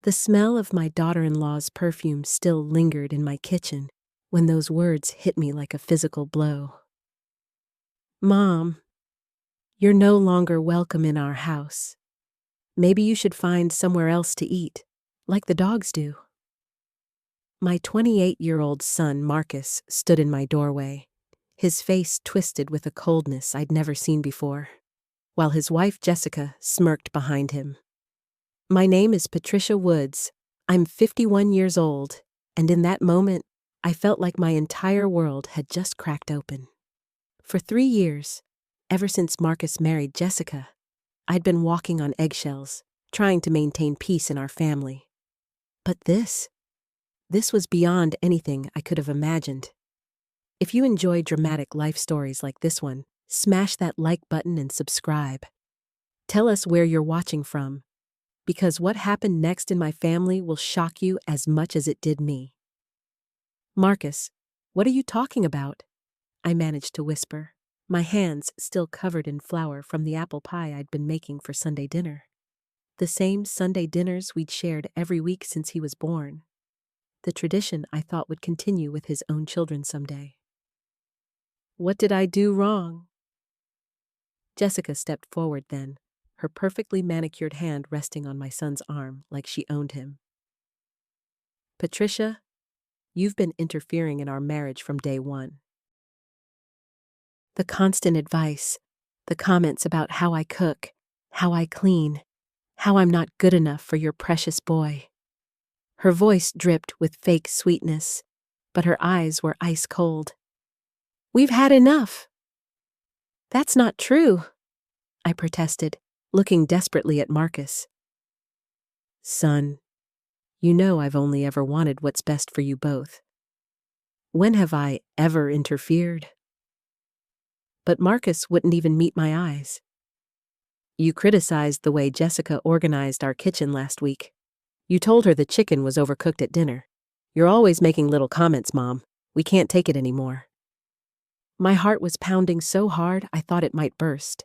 The smell of my daughter-in-law's perfume still lingered in my kitchen when those words hit me like a physical blow. Mom, you're no longer welcome in our house. Maybe you should find somewhere else to eat, like the dogs do. My 28-year-old son, Marcus, stood in my doorway, his face twisted with a coldness I'd never seen before, while his wife, Jessica, smirked behind him. My name is Patricia Woods. I'm 51 years old, and in that moment, I felt like my entire world had just cracked open. For 3 years, ever since Marcus married Jessica, I'd been walking on eggshells, trying to maintain peace in our family. But this was beyond anything I could have imagined. If you enjoy dramatic life stories like this one, smash that like button and subscribe. Tell us where you're watching from, because what happened next in my family will shock you as much as it did me. Marcus, what are you talking about? I managed to whisper, my hands still covered in flour from the apple pie I'd been making for Sunday dinner. The same Sunday dinners we'd shared every week since he was born. The tradition I thought would continue with his own children someday. What did I do wrong? Jessica stepped forward then, her perfectly manicured hand resting on my son's arm like she owned him. Patricia, you've been interfering in our marriage from day one. The constant advice, the comments about how I cook, how I clean, how I'm not good enough for your precious boy. Her voice dripped with fake sweetness, but her eyes were ice cold. We've had enough. That's not true, I protested, looking desperately at Marcus. Son, you know I've only ever wanted what's best for you both. When have I ever interfered? But Marcus wouldn't even meet my eyes. You criticized the way Jessica organized our kitchen last week. You told her the chicken was overcooked at dinner. You're always making little comments, Mom. We can't take it anymore. My heart was pounding so hard I thought it might burst.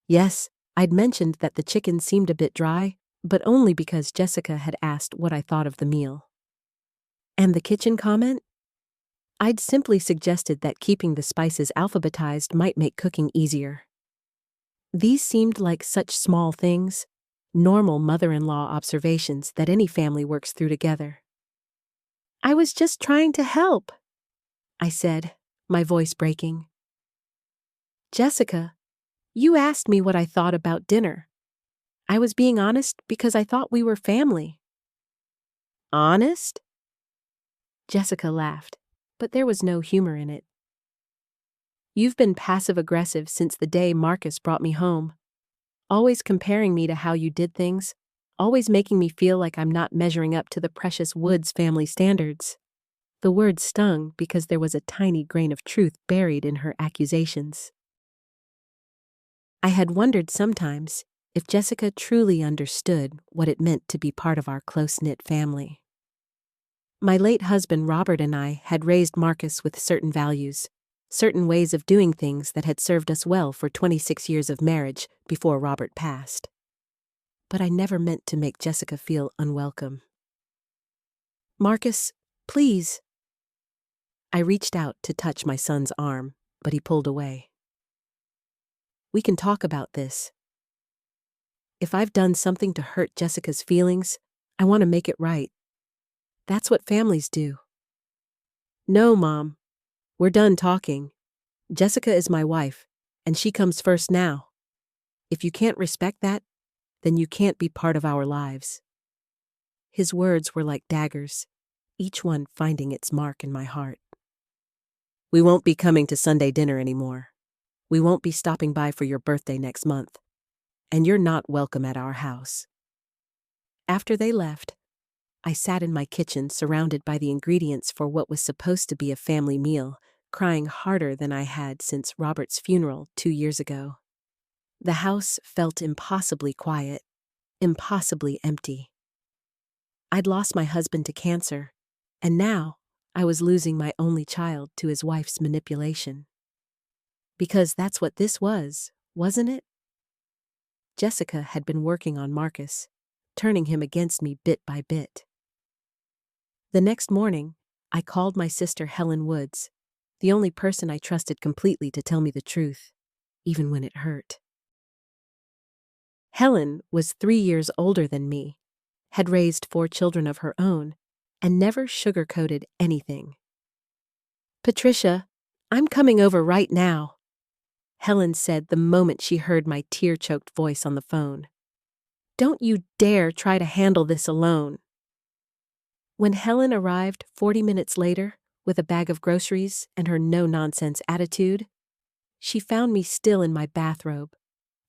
Yes, I'd mentioned that the chicken seemed a bit dry, but only because Jessica had asked what I thought of the meal. And the kitchen comment? I'd simply suggested that keeping the spices alphabetized might make cooking easier. These seemed like such small things, normal mother-in-law observations that any family works through together. I was just trying to help, I said, my voice breaking. Jessica, you asked me what I thought about dinner. I was being honest because I thought we were family. Honest? Jessica laughed, but there was no humor in it. You've been passive-aggressive since the day Marcus brought me home, always comparing me to how you did things, always making me feel like I'm not measuring up to the precious Woods family standards. The words stung because there was a tiny grain of truth buried in her accusations. I had wondered sometimes if Jessica truly understood what it meant to be part of our close-knit family. My late husband Robert and I had raised Marcus with certain values, certain ways of doing things that had served us well for 26 years of marriage before Robert passed. But I never meant to make Jessica feel unwelcome. Marcus, please. I reached out to touch my son's arm, but he pulled away. We can talk about this. If I've done something to hurt Jessica's feelings, I want to make it right. That's what families do. No, Mom. We're done talking. Jessica is my wife, and she comes first now. If you can't respect that, then you can't be part of our lives. His words were like daggers, each one finding its mark in my heart. We won't be coming to Sunday dinner anymore. We won't be stopping by for your birthday next month. And you're not welcome at our house. After they left, I sat in my kitchen surrounded by the ingredients for what was supposed to be a family meal, crying harder than I had since Robert's funeral 2 years ago. The house felt impossibly quiet, impossibly empty. I'd lost my husband to cancer, and now I was losing my only child to his wife's manipulation. Because that's what this was, wasn't it? Jessica had been working on Marcus, turning him against me bit by bit. The next morning, I called my sister Helen Woods, the only person I trusted completely to tell me the truth, even when it hurt. Helen was 3 years older than me, had raised 4 children of her own, and never sugarcoated anything. "Patricia, I'm coming over right now," Helen said the moment she heard my tear-choked voice on the phone. "Don't you dare try to handle this alone." When Helen arrived 40 minutes later, with a bag of groceries and her no-nonsense attitude, she found me still in my bathrobe,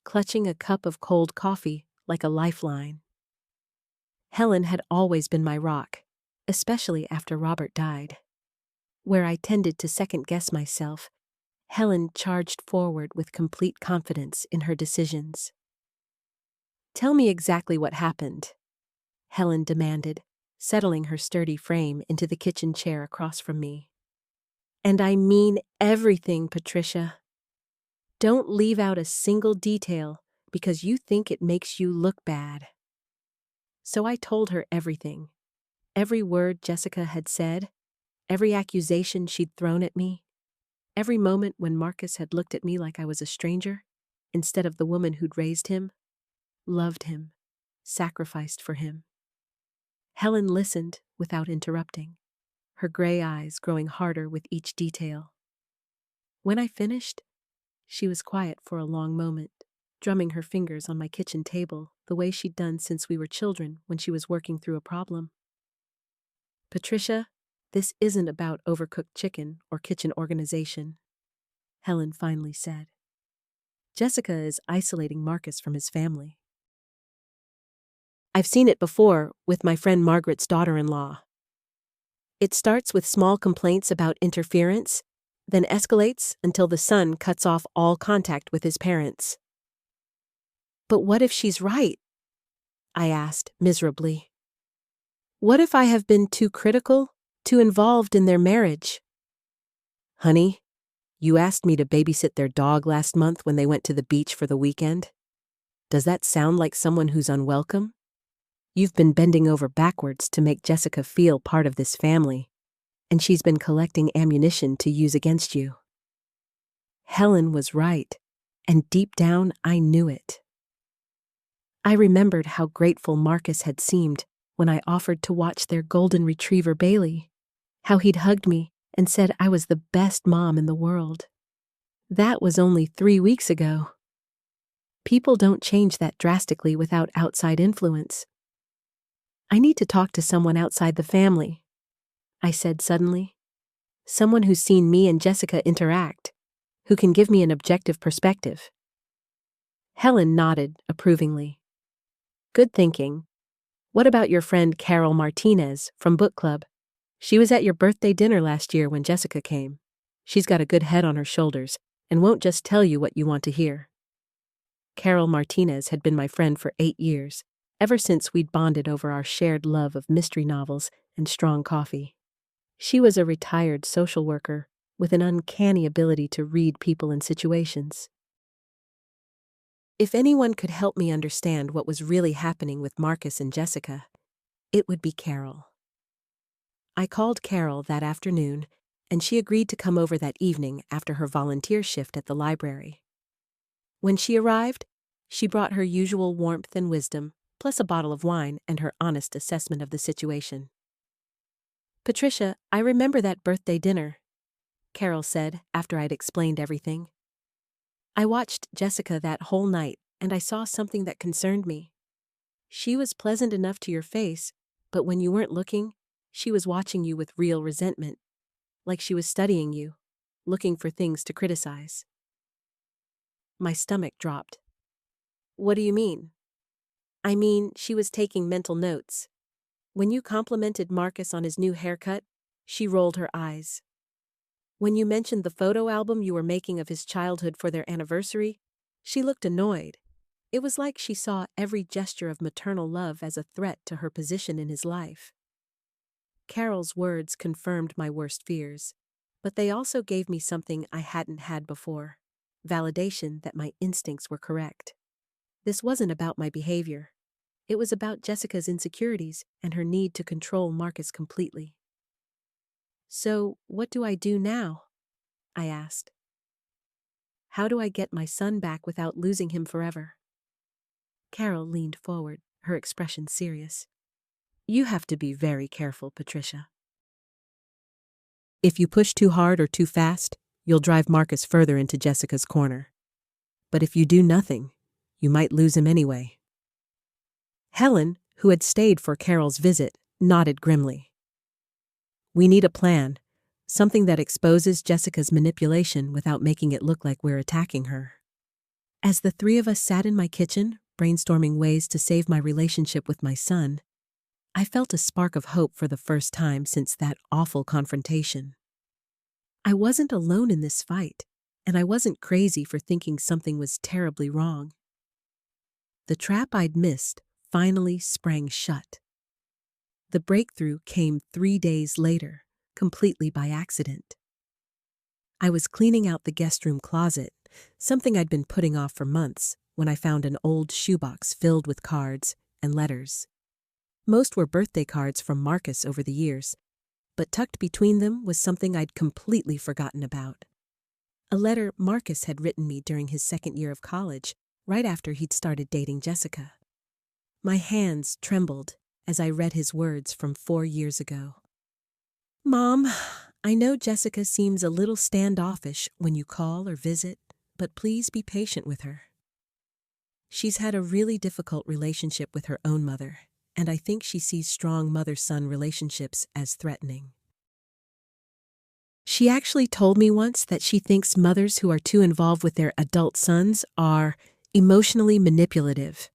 clutching a cup of cold coffee like a lifeline. Helen had always been my rock, especially after Robert died. Where I tended to second-guess myself, Helen charged forward with complete confidence in her decisions. "Tell me exactly what happened," Helen demanded, settling her sturdy frame into the kitchen chair across from me. "And I mean everything, Patricia. Don't leave out a single detail because you think it makes you look bad." So I told her everything. Every word Jessica had said, every accusation she'd thrown at me, every moment when Marcus had looked at me like I was a stranger, instead of the woman who'd raised him, loved him, sacrificed for him. Helen listened without interrupting, her gray eyes growing harder with each detail. When I finished, she was quiet for a long moment, drumming her fingers on my kitchen table the way she'd done since we were children when she was working through a problem. "Patricia, this isn't about overcooked chicken or kitchen organization," Helen finally said. "Jessica is isolating Marcus from his family. I've seen it before with my friend Margaret's daughter-in-law. It starts with small complaints about interference, then escalates until the son cuts off all contact with his parents." "But what if she's right?" I asked miserably. "What if I have been too critical, too involved in their marriage?" "Honey, you asked me to babysit their dog last month when they went to the beach for the weekend. Does that sound like someone who's unwelcome? You've been bending over backwards to make Jessica feel part of this family, and she's been collecting ammunition to use against you." Helen was right, and deep down I knew it. I remembered how grateful Marcus had seemed when I offered to watch their golden retriever Bailey, how he'd hugged me and said I was the best mom in the world. That was only 3 weeks ago. People don't change that drastically without outside influence. "I need to talk to someone outside the family," I said suddenly. "Someone who's seen me and Jessica interact, who can give me an objective perspective." Helen nodded approvingly. "Good thinking. What about your friend Carol Martinez from book club? She was at your birthday dinner last year when Jessica came. She's got a good head on her shoulders and won't just tell you what you want to hear." Carol Martinez had been my friend for 8 years, ever since we'd bonded over our shared love of mystery novels and strong coffee. She was a retired social worker with an uncanny ability to read people and situations. If anyone could help me understand what was really happening with Marcus and Jessica, it would be Carol. I called Carol that afternoon, and she agreed to come over that evening after her volunteer shift at the library. When she arrived, she brought her usual warmth and wisdom, plus a bottle of wine and her honest assessment of the situation. "Patricia, I remember that birthday dinner," Carol said after I'd explained everything. "I watched Jessica that whole night, and I saw something that concerned me. She was pleasant enough to your face, but when you weren't looking, she was watching you with real resentment, like she was studying you, looking for things to criticize." My stomach dropped. "What do you mean?" "I mean, she was taking mental notes. When you complimented Marcus on his new haircut, she rolled her eyes. When you mentioned the photo album you were making of his childhood for their anniversary, she looked annoyed. It was like she saw every gesture of maternal love as a threat to her position in his life." Carol's words confirmed my worst fears, but they also gave me something I hadn't had before: validation that my instincts were correct. This wasn't about my behavior. It was about Jessica's insecurities and her need to control Marcus completely. "So, what do I do now?" I asked. "How do I get my son back without losing him forever?" Carol leaned forward, her expression serious. "You have to be very careful, Patricia. If you push too hard or too fast, you'll drive Marcus further into Jessica's corner. But if you do nothing, you might lose him anyway." Helen, who had stayed for Carol's visit, nodded grimly. "We need a plan, something that exposes Jessica's manipulation without making it look like we're attacking her." As the three of us sat in my kitchen, brainstorming ways to save my relationship with my son, I felt a spark of hope for the first time since that awful confrontation. I wasn't alone in this fight, and I wasn't crazy for thinking something was terribly wrong. The trap I'd missed finally sprang shut. The breakthrough came 3 days later, completely by accident. I was cleaning out the guest room closet, something I'd been putting off for months, when I found an old shoebox filled with cards and letters. Most were birthday cards from Marcus over the years, but tucked between them was something I'd completely forgotten about. A letter Marcus had written me during his second year of college, right after he'd started dating Jessica. My hands trembled as I read his words from 4 years ago. "Mom, I know Jessica seems a little standoffish when you call or visit, but please be patient with her. She's had a really difficult relationship with her own mother, and I think she sees strong mother-son relationships as threatening. She actually told me once that she thinks mothers who are too involved with their adult sons are emotionally manipulative.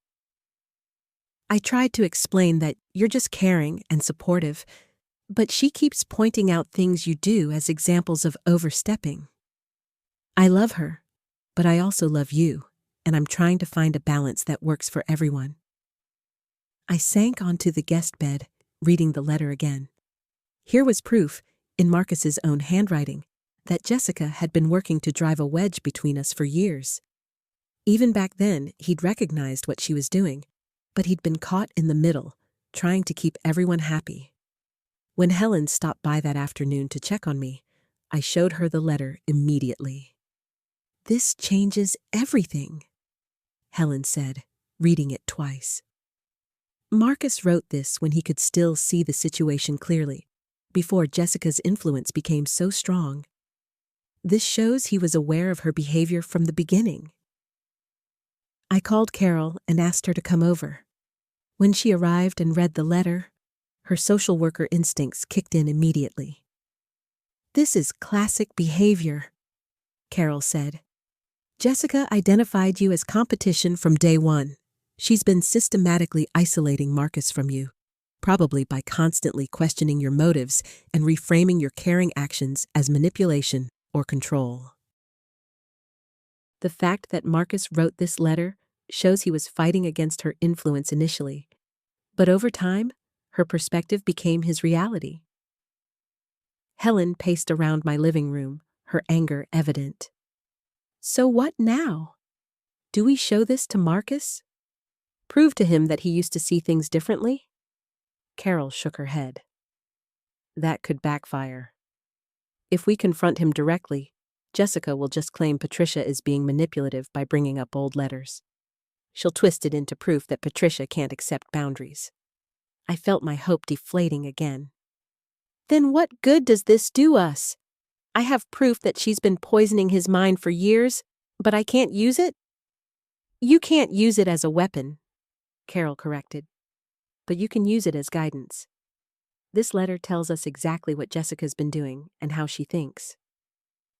I tried to explain that you're just caring and supportive, but she keeps pointing out things you do as examples of overstepping. I love her, but I also love you, and I'm trying to find a balance that works for everyone." I sank onto the guest bed, reading the letter again. Here was proof, in Marcus's own handwriting, that Jessica had been working to drive a wedge between us for years. Even back then, he'd recognized what she was doing, but he'd been caught in the middle, trying to keep everyone happy. When Helen stopped by that afternoon to check on me, I showed her the letter immediately. "This changes everything," Helen said, reading it twice. Marcus wrote this when he could still see the situation clearly, before Jessica's influence became so strong. This shows he was aware of her behavior from the beginning. I called Carol and asked her to come over. When she arrived and read the letter, her social worker instincts kicked in immediately. "This is classic behavior," Carol said. "Jessica identified you as competition from day one. She's been systematically isolating Marcus from you, probably by constantly questioning your motives and reframing your caring actions as manipulation or control." The fact that Marcus wrote this letter shows he was fighting against her influence initially, but over time, her perspective became his reality. Helen paced around my living room, her anger evident. "So what now? Do we show this to Marcus? Prove to him that he used to see things differently?" Carol shook her head. "That could backfire. If we confront him directly, Jessica will just claim Patricia is being manipulative by bringing up old letters. She'll twist it into proof that Patricia can't accept boundaries." I felt my hope deflating again. "Then what good does this do us? I have proof that she's been poisoning his mind for years, but I can't use it?" "You can't use it as a weapon," Carol corrected, "but you can use it as guidance. This letter tells us exactly what Jessica's been doing and how she thinks.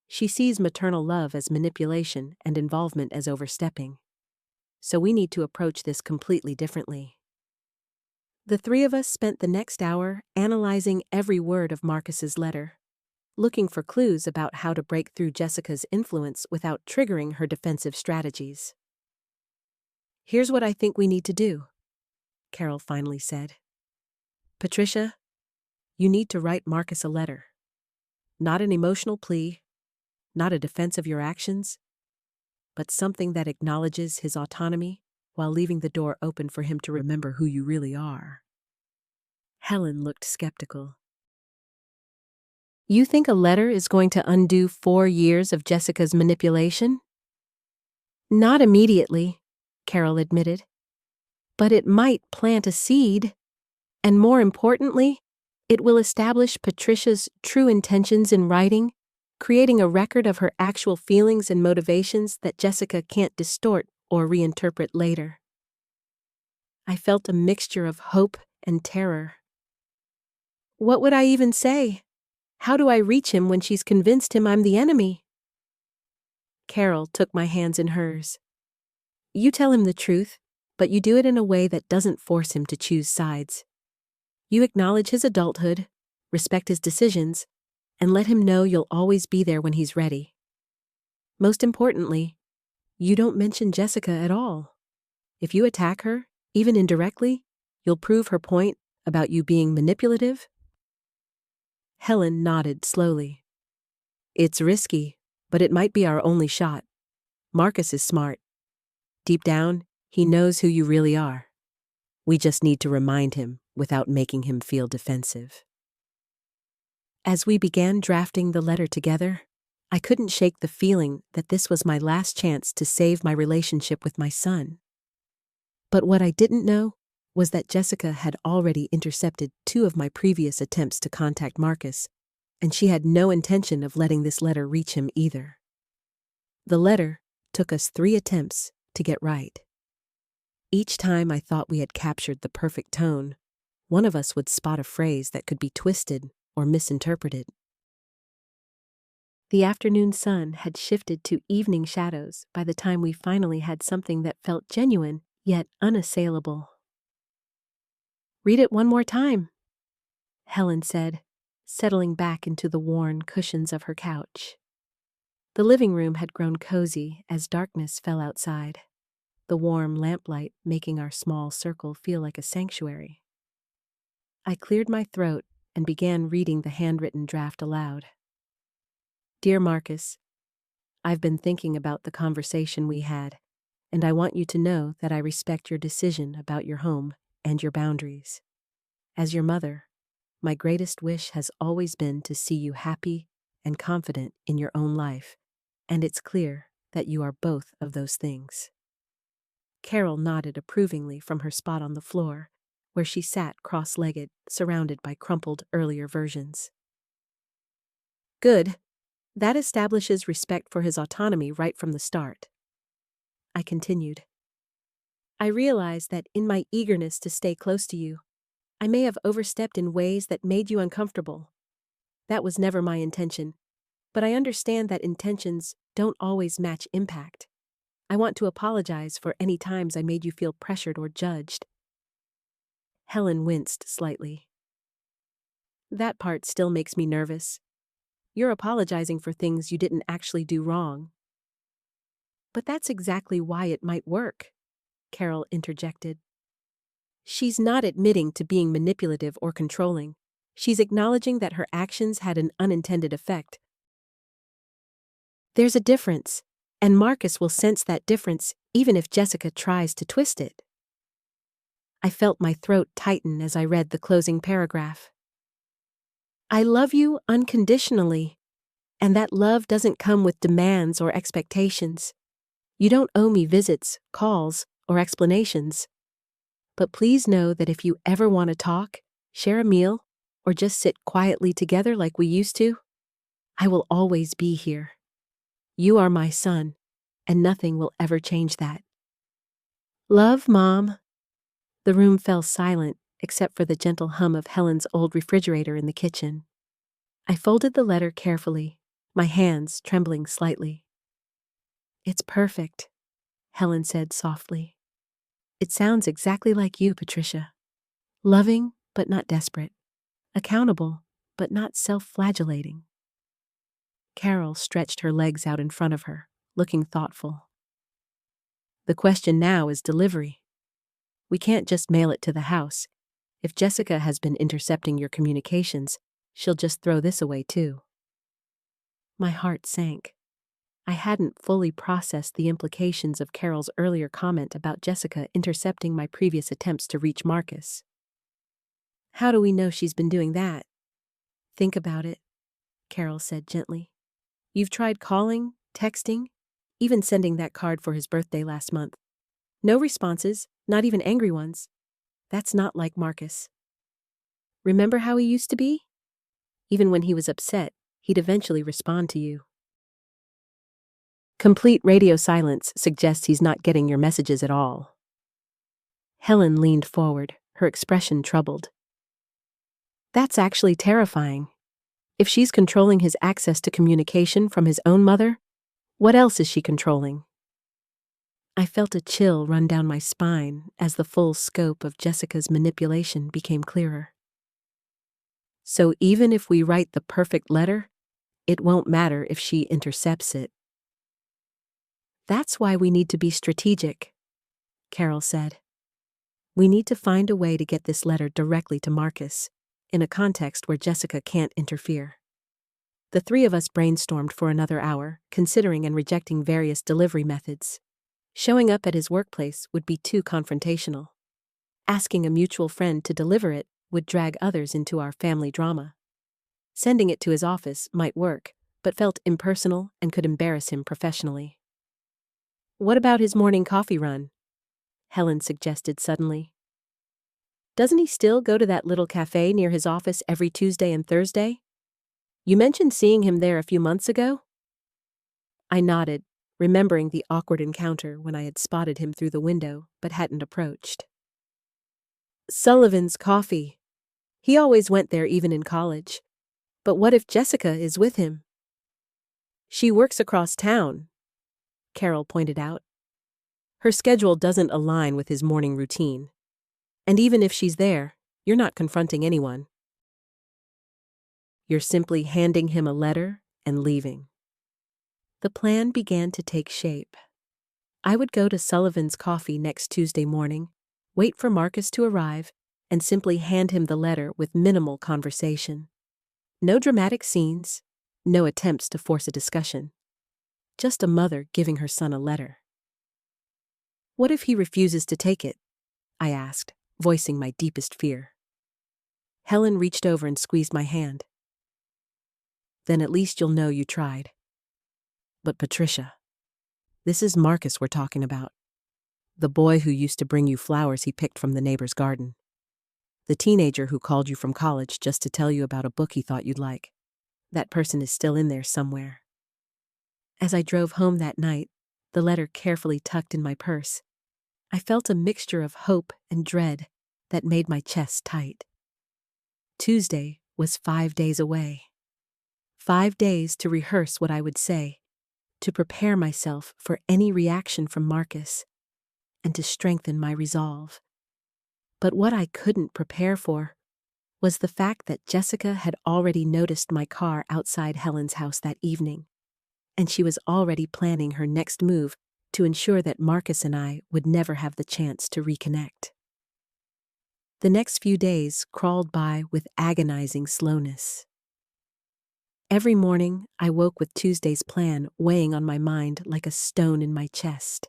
She sees maternal love as manipulation and involvement as overstepping. So we need to approach this completely differently." The three of us spent the next hour analyzing every word of Marcus's letter, looking for clues about how to break through Jessica's influence without triggering her defensive strategies. "Here's what I think we need to do," Carol finally said. "Patricia, you need to write Marcus a letter. Not an emotional plea, not a defense of your actions, but something that acknowledges his autonomy, while leaving the door open for him to remember who you really are. Helen looked skeptical. You think a letter is going to undo 4 years of Jessica's manipulation? Not immediately, Carol admitted. But it might plant a seed. And more importantly, it will establish Patricia's true intentions in writing, creating a record of her actual feelings and motivations that Jessica can't distort or reinterpret later. I felt a mixture of hope and terror. What would I even say? How do I reach him when she's convinced him I'm the enemy? Carol took my hands in hers. You tell him the truth, but you do it in a way that doesn't force him to choose sides. You acknowledge his adulthood, respect his decisions, and let him know you'll always be there when he's ready. Most importantly, you don't mention Jessica at all. If you attack her, even indirectly, you'll prove her point about you being manipulative. Helen nodded slowly. It's risky, but it might be our only shot. Marcus is smart. Deep down, he knows who you really are. We just need to remind him without making him feel defensive. As we began drafting the letter together, I couldn't shake the feeling that this was my last chance to save my relationship with my son. But what I didn't know was that Jessica had already intercepted 2 of my previous attempts to contact Marcus, and she had no intention of letting this letter reach him either. The letter took us 3 attempts to get right. Each time I thought we had captured the perfect tone, one of us would spot a phrase that could be twisted or misinterpreted. The afternoon sun had shifted to evening shadows by the time we finally had something that felt genuine yet unassailable. Read it one more time, Helen said, settling back into the worn cushions of her couch. The living room had grown cozy as darkness fell outside, the warm lamplight making our small circle feel like a sanctuary. I cleared my throat and began reading the handwritten draft aloud. Dear Marcus, I've been thinking about the conversation we had, and I want you to know that I respect your decision about your home and your boundaries. As your mother, my greatest wish has always been to see you happy and confident in your own life, and it's clear that you are both of those things. Carol nodded approvingly from her spot on the floor, where she sat cross-legged, surrounded by crumpled earlier versions. Good. That establishes respect for his autonomy right from the start. I continued. I realize that in my eagerness to stay close to you, I may have overstepped in ways that made you uncomfortable. That was never my intention, but I understand that intentions don't always match impact. I want to apologize for any times I made you feel pressured or judged. Helen winced slightly. That part still makes me nervous. You're apologizing for things you didn't actually do wrong. But that's exactly why it might work, Carol interjected. She's not admitting to being manipulative or controlling. She's acknowledging that her actions had an unintended effect. There's a difference, and Marcus will sense that difference even if Jessica tries to twist it. I felt my throat tighten as I read the closing paragraph. I love you unconditionally, and that love doesn't come with demands or expectations. You don't owe me visits, calls, or explanations. But please know that if you ever want to talk, share a meal, or just sit quietly together like we used to, I will always be here. You are my son, and nothing will ever change that. Love, Mom. The room fell silent, except for the gentle hum of Helen's old refrigerator in the kitchen. I folded the letter carefully, my hands trembling slightly. It's perfect, Helen said softly. It sounds exactly like you, Patricia. Loving, but not desperate. Accountable, but not self-flagellating. Carol stretched her legs out in front of her, looking thoughtful. The question now is delivery. We can't just mail it to the house. If Jessica has been intercepting your communications, she'll just throw this away too. My heart sank. I hadn't fully processed the implications of Carol's earlier comment about Jessica intercepting my previous attempts to reach Marcus. How do we know she's been doing that? Think about it, Carol said gently. You've tried calling, texting, even sending that card for his birthday last month. No responses, not even angry ones. That's not like Marcus. Remember how he used to be? Even when he was upset, he'd eventually respond to you. Complete radio silence suggests he's not getting your messages at all. Helen leaned forward, her expression troubled. That's actually terrifying. If she's controlling his access to communication from his own mother, what else is she controlling? I felt a chill run down my spine as the full scope of Jessica's manipulation became clearer. So even if we write the perfect letter, it won't matter if she intercepts it. That's why we need to be strategic, Carol said. We need to find a way to get this letter directly to Marcus, in a context where Jessica can't interfere. The three of us brainstormed for another hour, considering and rejecting various delivery methods. Showing up at his workplace would be too confrontational. Asking a mutual friend to deliver it would drag others into our family drama. Sending it to his office might work, but felt impersonal and could embarrass him professionally. What about his morning coffee run? Helen suggested suddenly. Doesn't he still go to that little cafe near his office every Tuesday and Thursday? You mentioned seeing him there a few months ago? I nodded, remembering the awkward encounter when I had spotted him through the window but hadn't approached. Sullivan's Coffee. He always went there even in college. But what if Jessica is with him? She works across town, Carol pointed out. Her schedule doesn't align with his morning routine. And even if she's there, you're not confronting anyone. You're simply handing him a letter and leaving. The plan began to take shape. I would go to Sullivan's Coffee next Tuesday morning, wait for Marcus to arrive, and simply hand him the letter with minimal conversation. No dramatic scenes, no attempts to force a discussion. Just a mother giving her son a letter. What if he refuses to take it? I asked, voicing my deepest fear. Helen reached over and squeezed my hand. Then at least you'll know you tried. But Patricia, this is Marcus we're talking about. The boy who used to bring you flowers he picked from the neighbor's garden. The teenager who called you from college just to tell you about a book he thought you'd like. That person is still in there somewhere. As I drove home that night, the letter carefully tucked in my purse, I felt a mixture of hope and dread that made my chest tight. Tuesday was 5 days away. 5 days to rehearse what I would say, to prepare myself for any reaction from Marcus, and to strengthen my resolve. But what I couldn't prepare for was the fact that Jessica had already noticed my car outside Helen's house that evening, and she was already planning her next move to ensure that Marcus and I would never have the chance to reconnect. The next few days crawled by with agonizing slowness. Every morning, I woke with Tuesday's plan weighing on my mind like a stone in my chest.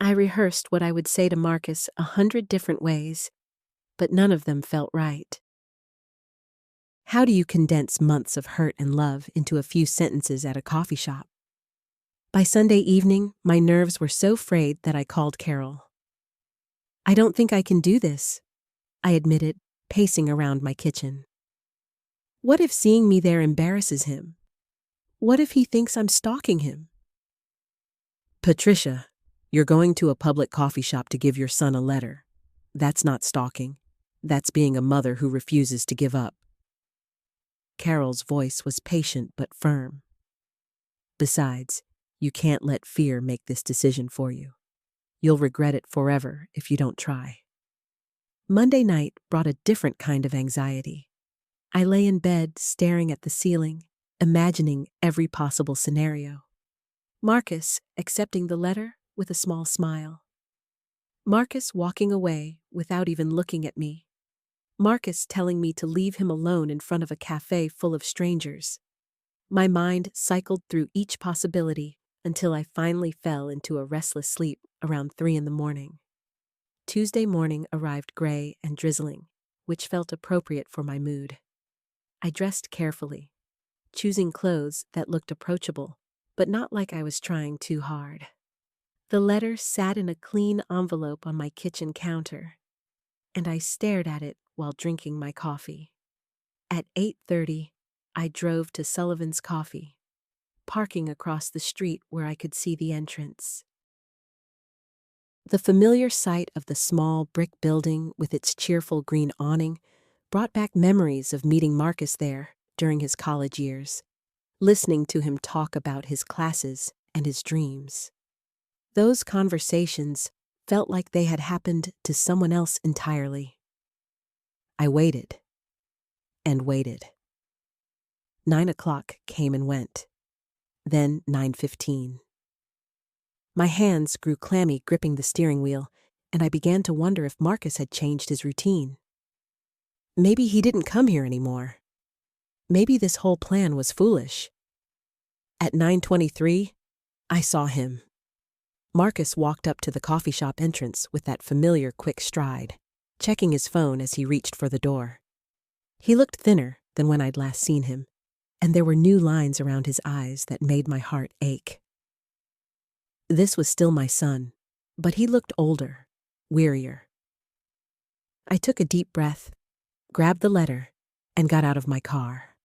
I rehearsed what I would say to Marcus 100 different ways, but none of them felt right. How do you condense months of hurt and love into a few sentences at a coffee shop? By Sunday evening, my nerves were so frayed that I called Carol. I don't think I can do this, I admitted, pacing around my kitchen. What if seeing me there embarrasses him? What if he thinks I'm stalking him? Patricia, you're going to a public coffee shop to give your son a letter. That's not stalking. That's being a mother who refuses to give up. Carol's voice was patient but firm. Besides, you can't let fear make this decision for you. You'll regret it forever if you don't try. Monday night brought a different kind of anxiety. I lay in bed staring at the ceiling, imagining every possible scenario. Marcus accepting the letter with a small smile. Marcus walking away without even looking at me. Marcus telling me to leave him alone in front of a cafe full of strangers. My mind cycled through each possibility until I finally fell into a restless sleep around 3 in the morning. Tuesday morning arrived gray and drizzling, which felt appropriate for my mood. I dressed carefully, choosing clothes that looked approachable, but not like I was trying too hard. The letter sat in a clean envelope on my kitchen counter, and I stared at it while drinking my coffee. At 8:30, I drove to Sullivan's Coffee, parking across the street where I could see the entrance. The familiar sight of the small brick building with its cheerful green awning brought back memories of meeting Marcus there during his college years, listening to him talk about his classes and his dreams. Those conversations felt like they had happened to someone else entirely. I waited and waited. 9 o'clock came and went. Then 9:15. My hands grew clammy gripping the steering wheel, and I began to wonder if Marcus had changed his routine. Maybe he didn't come here anymore. Maybe this whole plan was foolish. At 9:23, I saw him. Marcus walked up to the coffee shop entrance with that familiar quick stride, checking his phone as he reached for the door. He looked thinner than when I'd last seen him, and there were new lines around his eyes that made my heart ache. This was still my son, but he looked older, wearier. I took a deep breath, grabbed the letter, and got out of my car.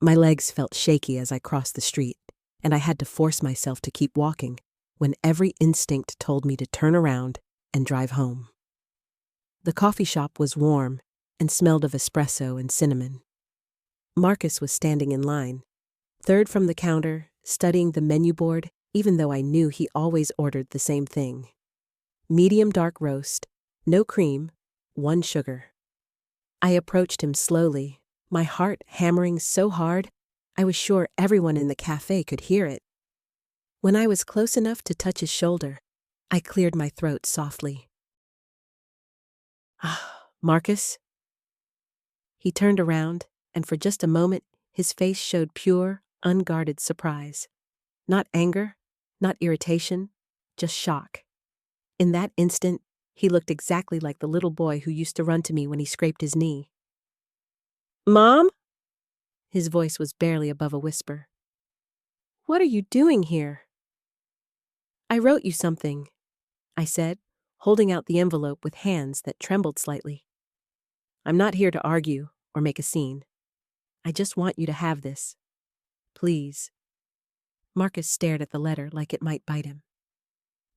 My legs felt shaky as I crossed the street, and I had to force myself to keep walking when every instinct told me to turn around and drive home. The coffee shop was warm and smelled of espresso and cinnamon. Marcus was standing in line, third from the counter, studying the menu board, even though I knew he always ordered the same thing. Medium dark roast, no cream, 1 sugar. I approached him slowly, my heart hammering so hard I was sure everyone in the cafe could hear it. When I was close enough to touch his shoulder, I cleared my throat softly. Marcus? He turned around, and for just a moment, his face showed pure, unguarded surprise. Not anger, not irritation, just shock. In that instant, he looked exactly like the little boy who used to run to me when he scraped his knee. Mom? His voice was barely above a whisper. What are you doing here? I wrote you something, I said, holding out the envelope with hands that trembled slightly. I'm not here to argue or make a scene. I just want you to have this. Please. Marcus stared at the letter like it might bite him.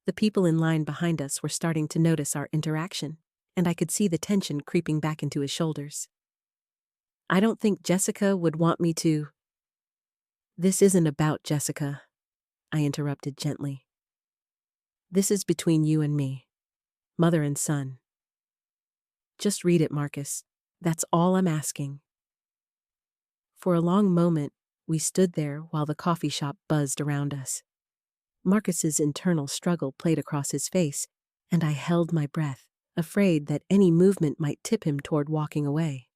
The people in line behind us were starting to notice our interaction, and I could see the tension creeping back into his shoulders. I don't think Jessica would want me to. This isn't about Jessica, I interrupted gently. This is between you and me, mother and son. Just read it, Marcus. That's all I'm asking. For a long moment, we stood there while the coffee shop buzzed around us. Marcus's internal struggle played across his face, and I held my breath, afraid that any movement might tip him toward walking away.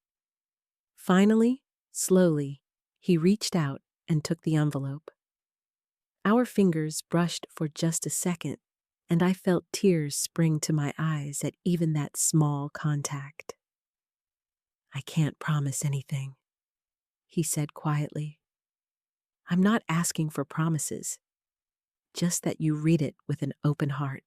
Finally, slowly, he reached out and took the envelope. Our fingers brushed for just a second, and I felt tears spring to my eyes at even that small contact. I can't promise anything, he said quietly. I'm not asking for promises, just that you read it with an open heart.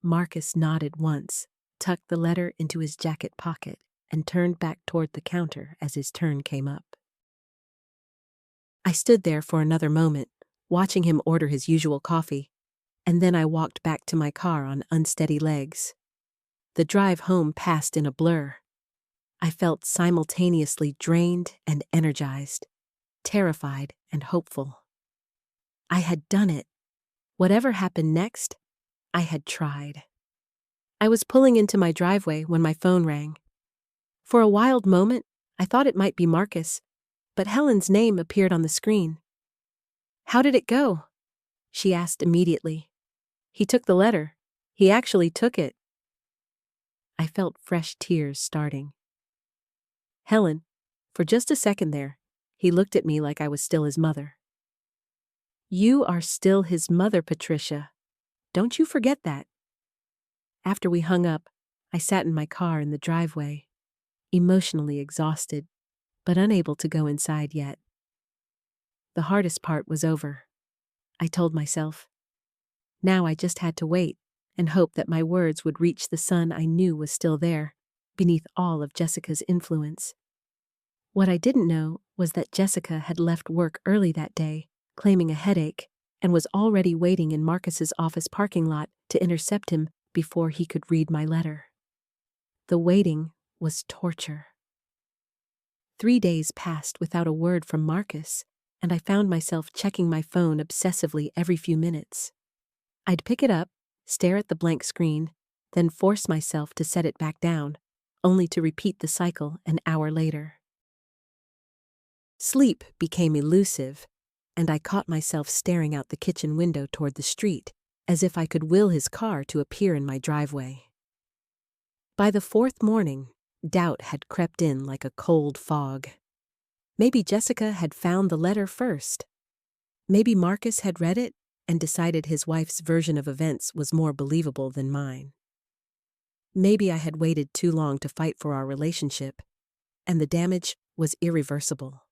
Marcus nodded once, tucked the letter into his jacket pocket, and turned back toward the counter as his turn came up. I stood there for another moment, watching him order his usual coffee, and then I walked back to my car on unsteady legs. The drive home passed in a blur. I felt simultaneously drained and energized, terrified and hopeful. I had done it. Whatever happened next, I had tried. I was pulling into my driveway when my phone rang. For a wild moment, I thought it might be Marcus, but Helen's name appeared on the screen. How did it go? She asked immediately. He took the letter. He actually took it. I felt fresh tears starting. Helen, for just a second there, He looked at me like I was still his mother. You are still his mother, Patricia. Don't you forget that. After we hung up, I sat in my car in the driveway, emotionally exhausted, but unable to go inside yet. The hardest part was over, I told myself. Now I just had to wait and hope that my words would reach the son I knew was still there, beneath all of Jessica's influence. What I didn't know was that Jessica had left work early that day, claiming a headache, and was already waiting in Marcus's office parking lot to intercept him before he could read my letter. The waiting was torture. 3 days passed without a word from Marcus, and I found myself checking my phone obsessively every few minutes. I'd pick it up, stare at the blank screen, then force myself to set it back down, only to repeat the cycle an hour later. Sleep became elusive, and I caught myself staring out the kitchen window toward the street, as if I could will his car to appear in my driveway. By the 4th morning, doubt had crept in like a cold fog. Maybe Jessica had found the letter first. Maybe Marcus had read it and decided his wife's version of events was more believable than mine. Maybe I had waited too long to fight for our relationship, and the damage was irreversible.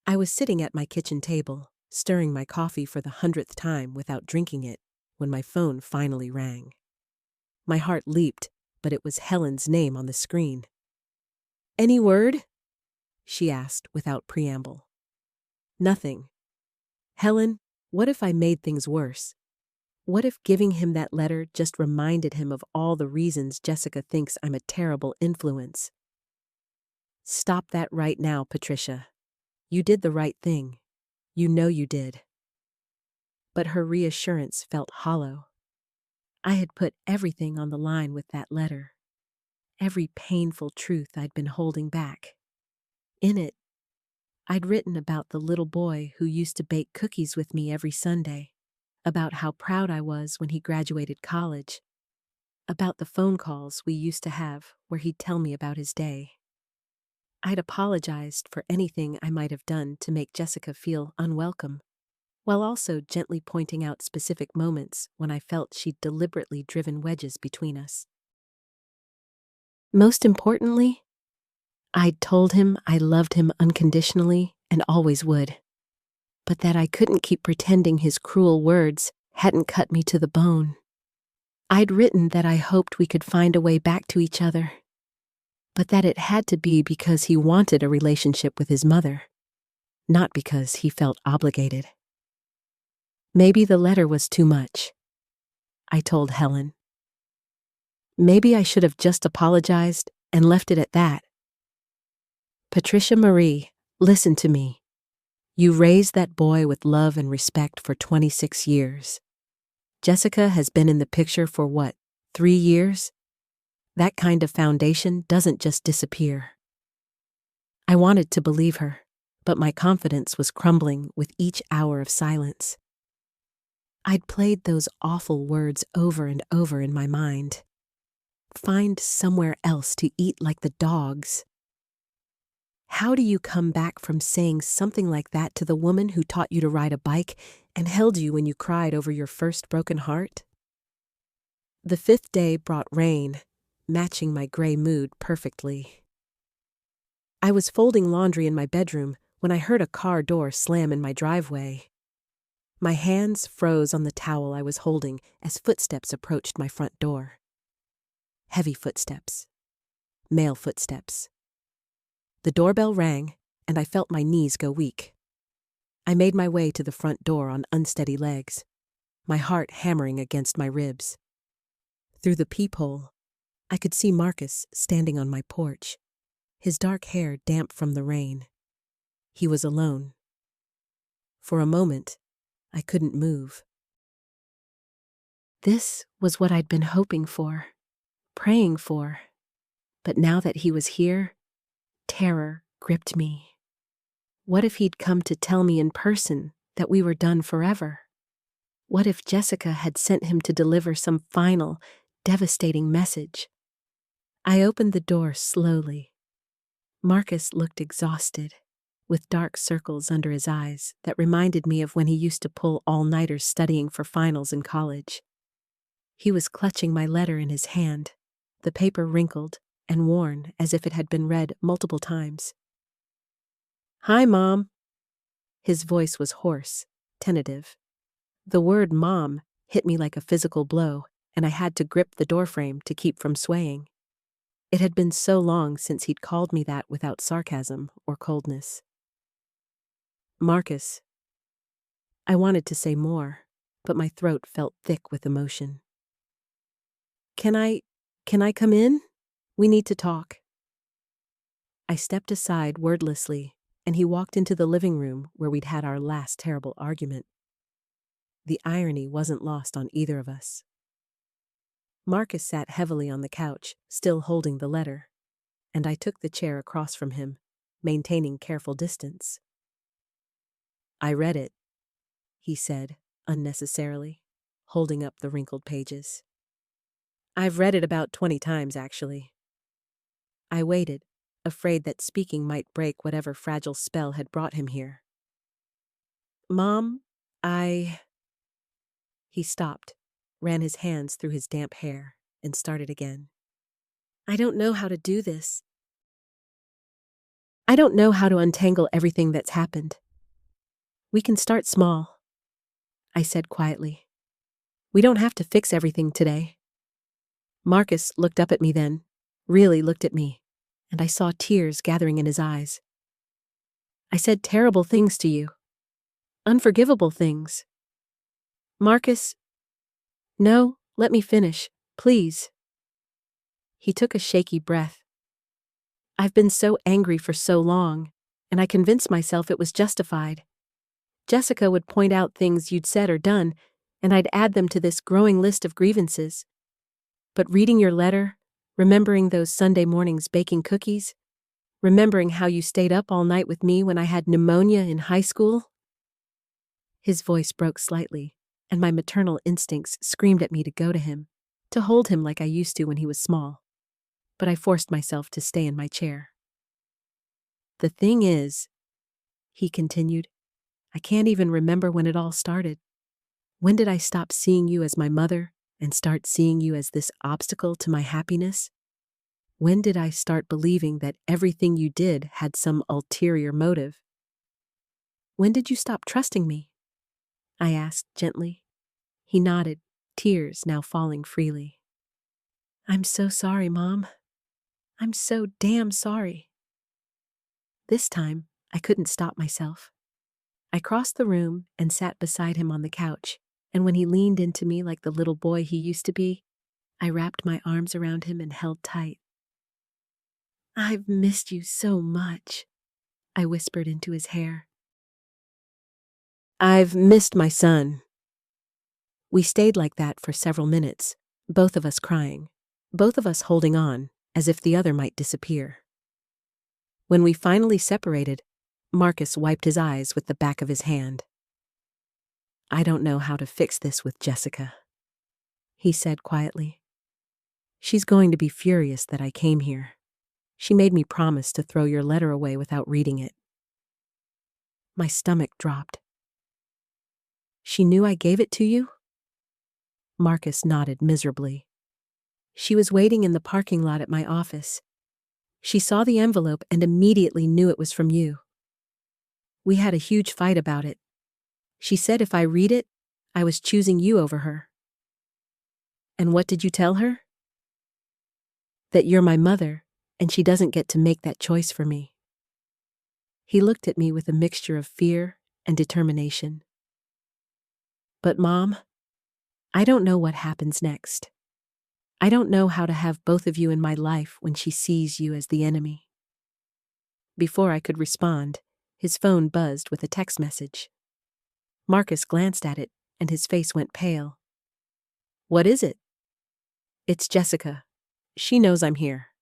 I was sitting at my kitchen table, stirring my coffee for the 100th time without drinking it, when my phone finally rang. My heart leaped, but it was Helen's name on the screen. "Any word?" she asked without preamble. "Nothing. Helen, what if I made things worse? What if giving him that letter just reminded him of all the reasons Jessica thinks I'm a terrible influence?" "Stop that right now, Patricia. You did the right thing. You know you did." But her reassurance felt hollow. I had put everything on the line with that letter. Every painful truth I'd been holding back. In it, I'd written about the little boy who used to bake cookies with me every Sunday, about how proud I was when he graduated college, about the phone calls we used to have where he'd tell me about his day. I'd apologized for anything I might have done to make Jessica feel unwelcome, while also gently pointing out specific moments when I felt she'd deliberately driven wedges between us. Most importantly, I'd told him I loved him unconditionally and always would, but that I couldn't keep pretending his cruel words hadn't cut me to the bone. I'd written that I hoped we could find a way back to each other, but that it had to be because he wanted a relationship with his mother, not because he felt obligated. Maybe the letter was too much, I told Helen. Maybe I should have just apologized and left it at that. Patricia Marie, listen to me. You raised that boy with love and respect for 26 years. Jessica has been in the picture for what, 3 years? That kind of foundation doesn't just disappear. I wanted to believe her, but my confidence was crumbling with each hour of silence. I'd played those awful words over and over in my mind. Find somewhere else to eat like the dogs. How do you come back from saying something like that to the woman who taught you to ride a bike and held you when you cried over your first broken heart? The 5th day brought rain, matching my gray mood perfectly. I was folding laundry in my bedroom when I heard a car door slam in my driveway. My hands froze on the towel I was holding as footsteps approached my front door. Heavy footsteps. Male footsteps. The doorbell rang, and I felt my knees go weak. I made my way to the front door on unsteady legs, my heart hammering against my ribs. Through the peephole, I could see Marcus standing on my porch, his dark hair damp from the rain. He was alone. For a moment, I couldn't move. This was what I'd been hoping for, praying for. But now that he was here, terror gripped me. What if he'd come to tell me in person that we were done forever? What if Jessica had sent him to deliver some final, devastating message? I opened the door slowly. Marcus looked exhausted, with dark circles under his eyes that reminded me of when he used to pull all-nighters studying for finals in college. He was clutching my letter in his hand, the paper wrinkled and worn as if it had been read multiple times. "Hi, Mom." His voice was hoarse, tentative. The word "Mom" hit me like a physical blow, and I had to grip the doorframe to keep from swaying. It had been so long since he'd called me that without sarcasm or coldness. "Marcus." I wanted to say more, but my throat felt thick with emotion. Can I come in? We need to talk." I stepped aside wordlessly, and he walked into the living room where we'd had our last terrible argument. The irony wasn't lost on either of us. Marcus sat heavily on the couch, still holding the letter, and I took the chair across from him, maintaining careful distance. "I read it," he said, unnecessarily, holding up the wrinkled pages. "I've read it about 20 times, actually." I waited, afraid that speaking might break whatever fragile spell had brought him here. "Mom, He stopped, ran his hands through his damp hair, and started again. "I don't know how to do this. I don't know how to untangle everything that's happened. We can start small," I said quietly. "We don't have to fix everything today." Marcus looked up at me then, really looked at me, and I saw tears gathering in his eyes. "I said terrible things to you. Unforgivable things." "Marcus." "No, let me finish, please." He took a shaky breath. "I've been so angry for so long, and I convinced myself it was justified. Jessica would point out things you'd said or done, and I'd add them to this growing list of grievances. But reading your letter, remembering those Sunday mornings baking cookies, remembering how you stayed up all night with me when I had pneumonia in high school." His voice broke slightly, and my maternal instincts screamed at me to go to him, to hold him like I used to when he was small. But I forced myself to stay in my chair. "The thing is," he continued, "I can't even remember when it all started. When did I stop seeing you as my mother and start seeing you as this obstacle to my happiness? When did I start believing that everything you did had some ulterior motive? When did you stop trusting me?" I asked gently. He nodded, tears now falling freely. "I'm so sorry, Mom. I'm so damn sorry." This time, I couldn't stop myself. I crossed the room and sat beside him on the couch, and when he leaned into me like the little boy he used to be, I wrapped my arms around him and held tight. "I've missed you so much," I whispered into his hair. "I've missed my son." We stayed like that for several minutes, both of us crying, both of us holding on, as if the other might disappear. When we finally separated, Marcus wiped his eyes with the back of his hand. "I don't know how to fix this with Jessica," he said quietly. "She's going to be furious that I came here. She made me promise to throw your letter away without reading it." My stomach dropped. "She knew I gave it to you?" Marcus nodded miserably. "She was waiting in the parking lot at my office. She saw the envelope and immediately knew it was from you. We had a huge fight about it. She said if I read it, I was choosing you over her." "And what did you tell her?" "That you're my mother, and she doesn't get to make that choice for me." He looked at me with a mixture of fear and determination. "But Mom, I don't know what happens next. I don't know how to have both of you in my life when she sees you as the enemy." Before I could respond, his phone buzzed with a text message. Marcus glanced at it, and his face went pale. "What is it?" "It's Jessica. She knows I'm here."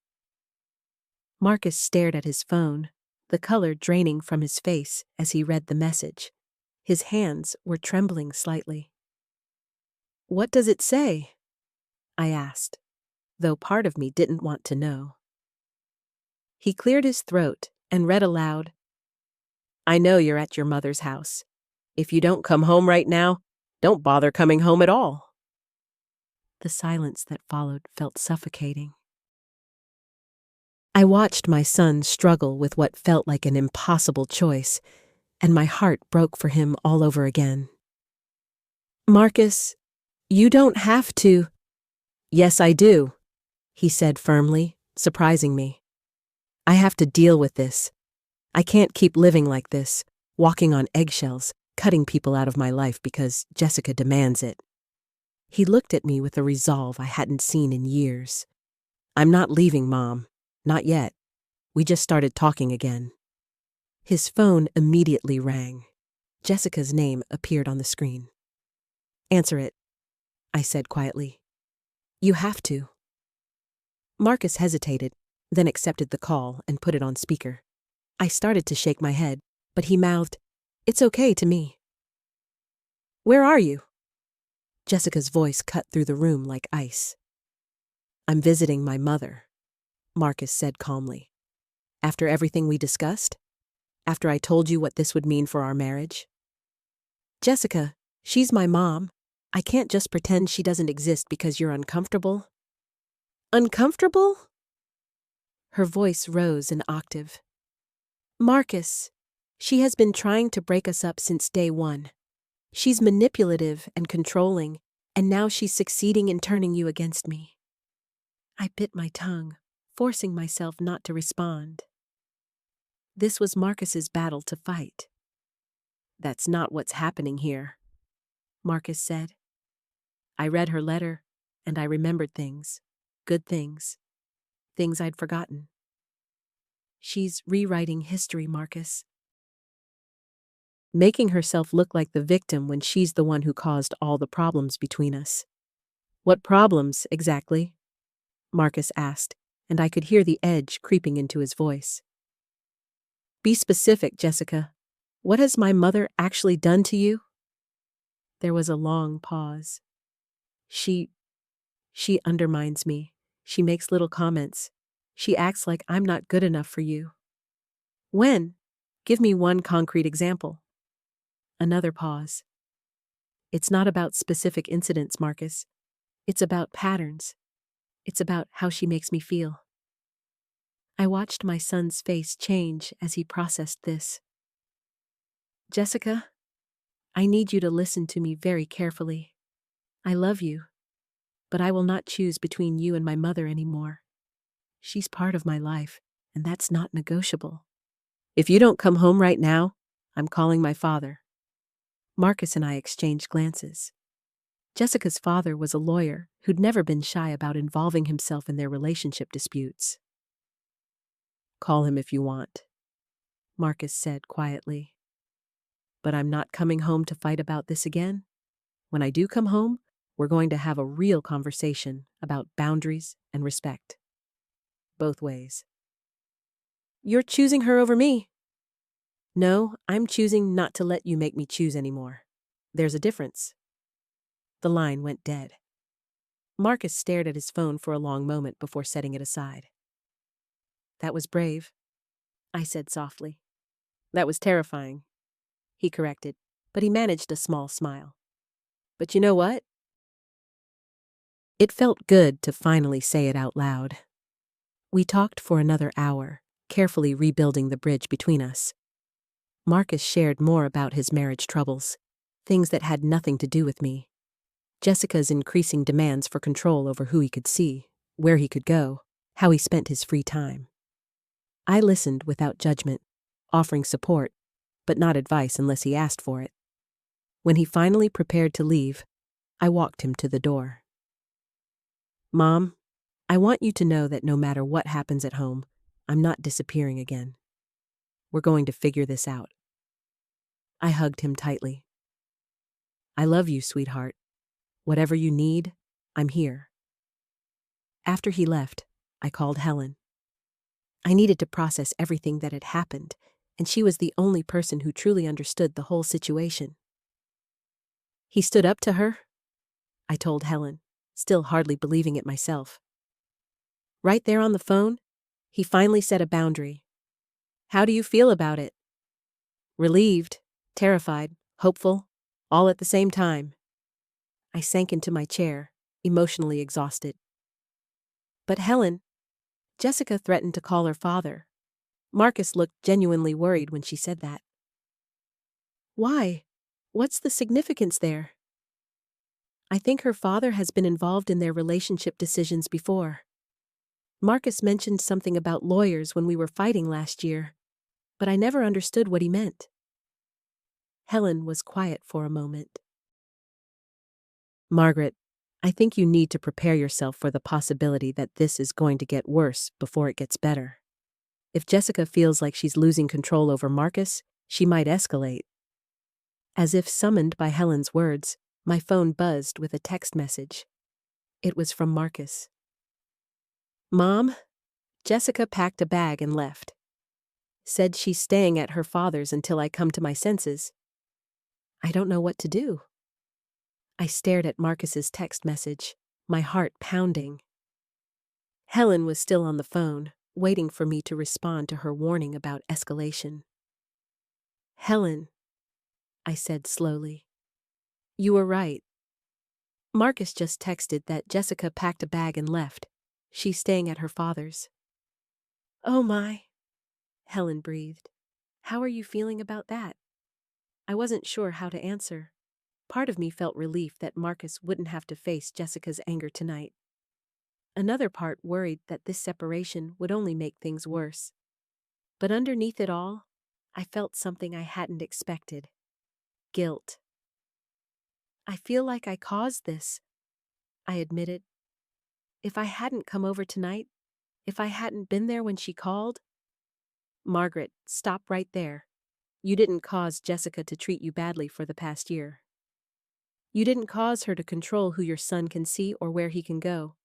Marcus stared at his phone, the color draining from his face as he read the message. His hands were trembling slightly. "What does it say?" I asked, though part of me didn't want to know. He cleared his throat and read aloud, I know you're at your mother's house. If you don't come home right now, don't bother coming home at all." The silence that followed felt suffocating. I watched my son struggle with what felt like an impossible choice, and my heart broke for him all over again. "Marcus, you don't have to." "Yes, I do," he said firmly, surprising me. "I have to deal with this. I can't keep living like this, walking on eggshells, cutting people out of my life because Jessica demands it." He looked at me with a resolve I hadn't seen in years. "I'm not leaving, Mom. Not yet. We just started talking again." His phone immediately rang. Jessica's name appeared on the screen. "Answer it," I said quietly. "You have to." Marcus hesitated, then accepted the call and put it on speaker. I started to shake my head, but he mouthed, "It's okay to me." "Where are you?" Jessica's voice cut through the room like ice. "I'm visiting my mother," Marcus said calmly. "After everything we discussed? After I told you what this would mean for our marriage?" "Jessica, she's my mom. I can't just pretend she doesn't exist because you're uncomfortable." "Uncomfortable?" Her voice rose an octave. "Marcus, she has been trying to break us up since day one. She's manipulative and controlling, and now she's succeeding in turning you against me." I bit my tongue, forcing myself not to respond. This was Marcus's battle to fight. "That's not what's happening here," Marcus said. I read her letter, and I remembered things, good things, things I'd forgotten. She's rewriting history, Marcus. Making herself look like the victim when she's the one who caused all the problems between us. "What problems, exactly?" Marcus asked, and I could hear the edge creeping into his voice. "Be specific, Jessica. What has my mother actually done to you?" There was a long pause. She undermines me. She makes little comments. She acts like I'm not good enough for you." "When? Give me one concrete example." Another pause. "It's not about specific incidents, Marcus. It's about patterns. It's about how she makes me feel." I watched my son's face change as he processed this. "Jessica, I need you to listen to me very carefully. I love you, but I will not choose between you and my mother anymore. She's part of my life, and that's not negotiable. If you don't come home right now, I'm calling my father." Marcus and I exchanged glances. Jessica's father was a lawyer who'd never been shy about involving himself in their relationship disputes. "Call him if you want," Marcus said quietly. "But I'm not coming home to fight about this again. When I do come home, we're going to have a real conversation about boundaries and respect. Both ways." "You're choosing her over me." "No, I'm choosing not to let you make me choose anymore. There's a difference." The line went dead. Marcus stared at his phone for a long moment before setting it aside. "That was brave," I said softly. "That was terrifying," he corrected, but he managed a small smile. "But you know what?" It felt good to finally say it out loud. We talked for another hour, carefully rebuilding the bridge between us. Marcus shared more about his marriage troubles, things that had nothing to do with me. Jessica's increasing demands for control over who he could see, where he could go, how he spent his free time. I listened without judgment, offering support, but not advice unless he asked for it. When he finally prepared to leave, I walked him to the door. "Mom, I want you to know that no matter what happens at home, I'm not disappearing again. We're going to figure this out." I hugged him tightly. "I love you, sweetheart. Whatever you need, I'm here." After he left, I called Helen. I needed to process everything that had happened, and she was the only person who truly understood the whole situation. "He stood up to her?" I told Helen, still hardly believing it myself. "Right there on the phone, he finally set a boundary. How do you feel about it?" Relieved, terrified, hopeful, all at the same time. I sank into my chair, emotionally exhausted. But Helen, Jessica threatened to call her father. Marcus looked genuinely worried when she said that. Why? What's the significance there? I think her father has been involved in their relationship decisions before. Marcus mentioned something about lawyers when we were fighting last year, but I never understood what he meant. Helen was quiet for a moment. Margaret, I think you need to prepare yourself for the possibility that this is going to get worse before it gets better. If Jessica feels like she's losing control over Marcus, she might escalate. As if summoned by Helen's words, my phone buzzed with a text message. It was from Marcus. Mom, Jessica packed a bag and left. Said she's staying at her father's until I come to my senses. I don't know what to do. I stared at Marcus's text message, my heart pounding. Helen was still on the phone, waiting for me to respond to her warning about escalation. Helen, I said slowly. You were right. Marcus just texted that Jessica packed a bag and left. She's staying at her father's. Oh my, Helen breathed. How are you feeling about that? I wasn't sure how to answer. Part of me felt relief that Marcus wouldn't have to face Jessica's anger tonight. Another part worried that this separation would only make things worse. But underneath it all, I felt something I hadn't expected. Guilt. I feel like I caused this, I admitted. If I hadn't come over tonight, if I hadn't been there when she called. Margaret, stop right there. You didn't cause Jessica to treat you badly for the past year. You didn't cause her to control who your son can see or where he can go.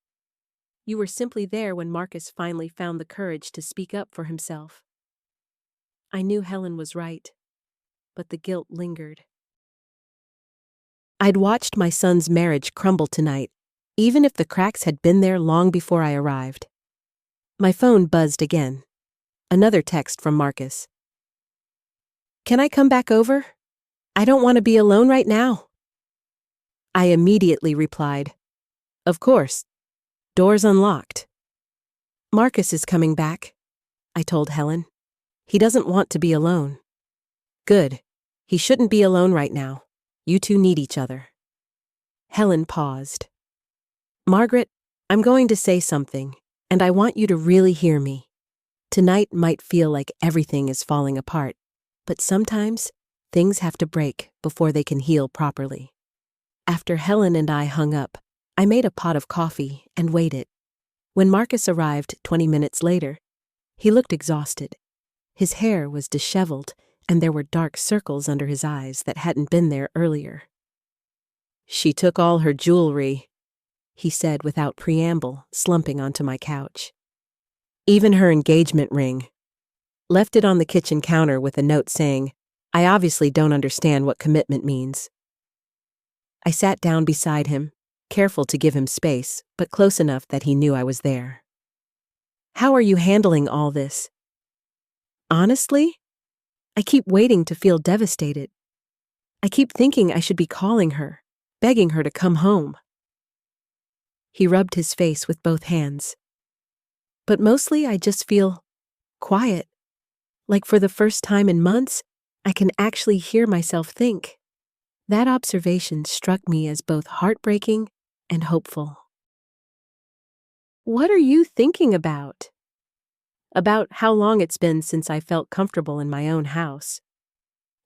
You were simply there when Marcus finally found the courage to speak up for himself. I knew Helen was right, but the guilt lingered. I'd watched my son's marriage crumble tonight, even if the cracks had been there long before I arrived. My phone buzzed again. Another text from Marcus. Can I come back over? I don't want to be alone right now. I immediately replied, Of course. Door's unlocked. Marcus is coming back, I told Helen. He doesn't want to be alone. Good. He shouldn't be alone right now. You two need each other. Helen paused. Margaret, I'm going to say something, and I want you to really hear me. Tonight might feel like everything is falling apart, but sometimes things have to break before they can heal properly. After Helen and I hung up, I made a pot of coffee and waited. When Marcus arrived 20 minutes later, he looked exhausted. His hair was disheveled, and there were dark circles under his eyes that hadn't been there earlier. She took all her jewelry, he said without preamble, slumping onto my couch. Even her engagement ring. Left it on the kitchen counter with a note saying, I obviously don't understand what commitment means. I sat down beside him, careful to give him space, but close enough that he knew I was there. How are you handling all this? Honestly, I keep waiting to feel devastated. I keep thinking I should be calling her, begging her to come home. He rubbed his face with both hands. But mostly I just feel quiet. Like for the first time in months, I can actually hear myself think. That observation struck me as both heartbreaking and hopeful. What are you thinking about? About how long it's been since I felt comfortable in my own house.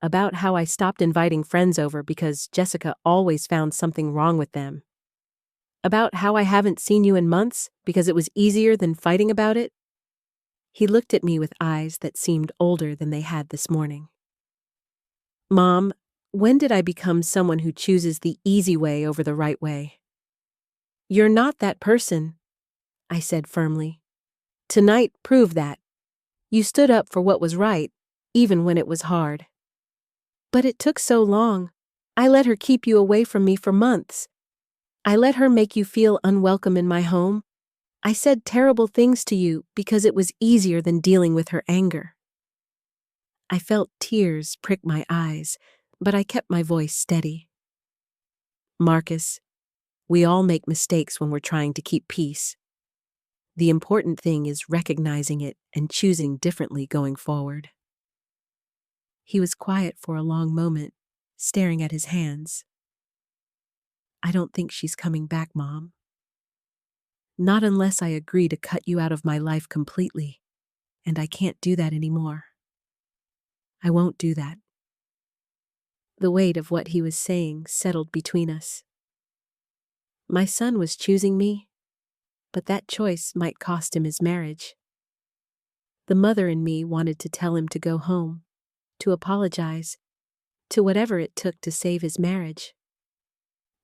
About how I stopped inviting friends over because Jessica always found something wrong with them. About how I haven't seen you in months because it was easier than fighting about it. He looked at me with eyes that seemed older than they had this morning. Mom, when did I become someone who chooses the easy way over the right way? You're not that person, I said firmly. Tonight proved that. You stood up for what was right, even when it was hard. But it took so long. I let her keep you away from me for months. I let her make you feel unwelcome in my home. I said terrible things to you because it was easier than dealing with her anger. I felt tears prick my eyes, but I kept my voice steady. Marcus, we all make mistakes when we're trying to keep peace. The important thing is recognizing it and choosing differently going forward. He was quiet for a long moment, staring at his hands. I don't think she's coming back, Mom. Not unless I agree to cut you out of my life completely, and I can't do that anymore. I won't do that. The weight of what he was saying settled between us. My son was choosing me, but that choice might cost him his marriage. The mother in me wanted to tell him to go home, to apologize, to whatever it took to save his marriage.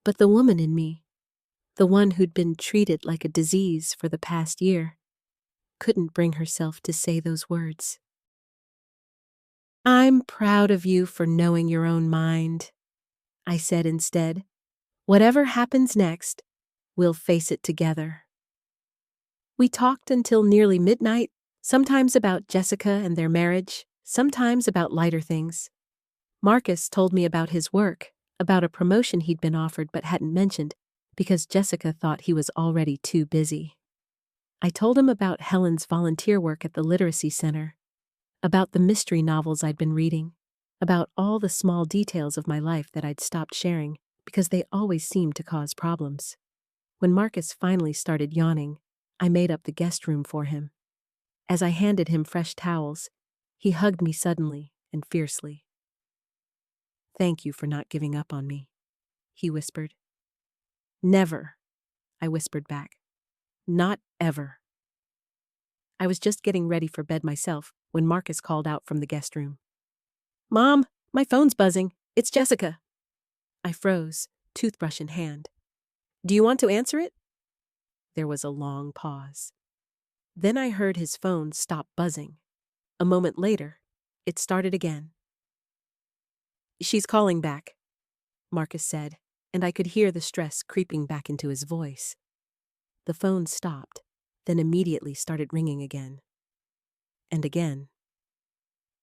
But the woman in me, the one who'd been treated like a disease for the past year, couldn't bring herself to say those words. I'm proud of you for knowing your own mind, I said instead. Whatever happens next, we'll face it together. We talked until nearly midnight, sometimes about Jessica and their marriage, sometimes about lighter things. Marcus told me about his work, about a promotion he'd been offered but hadn't mentioned, because Jessica thought he was already too busy. I told him about Helen's volunteer work at the Literacy Center, about the mystery novels I'd been reading, about all the small details of my life that I'd stopped sharing because they always seemed to cause problems. When Marcus finally started yawning, I made up the guest room for him. As I handed him fresh towels, he hugged me suddenly and fiercely. Thank you for not giving up on me, he whispered. Never, I whispered back. Not ever. I was just getting ready for bed myself when Marcus called out from the guest room. Mom, my phone's buzzing. It's Jessica. I froze, toothbrush in hand. Do you want to answer it? There was a long pause. Then I heard his phone stop buzzing. A moment later, it started again. She's calling back, Marcus said, and I could hear the stress creeping back into his voice. The phone stopped, then immediately started ringing again. And again.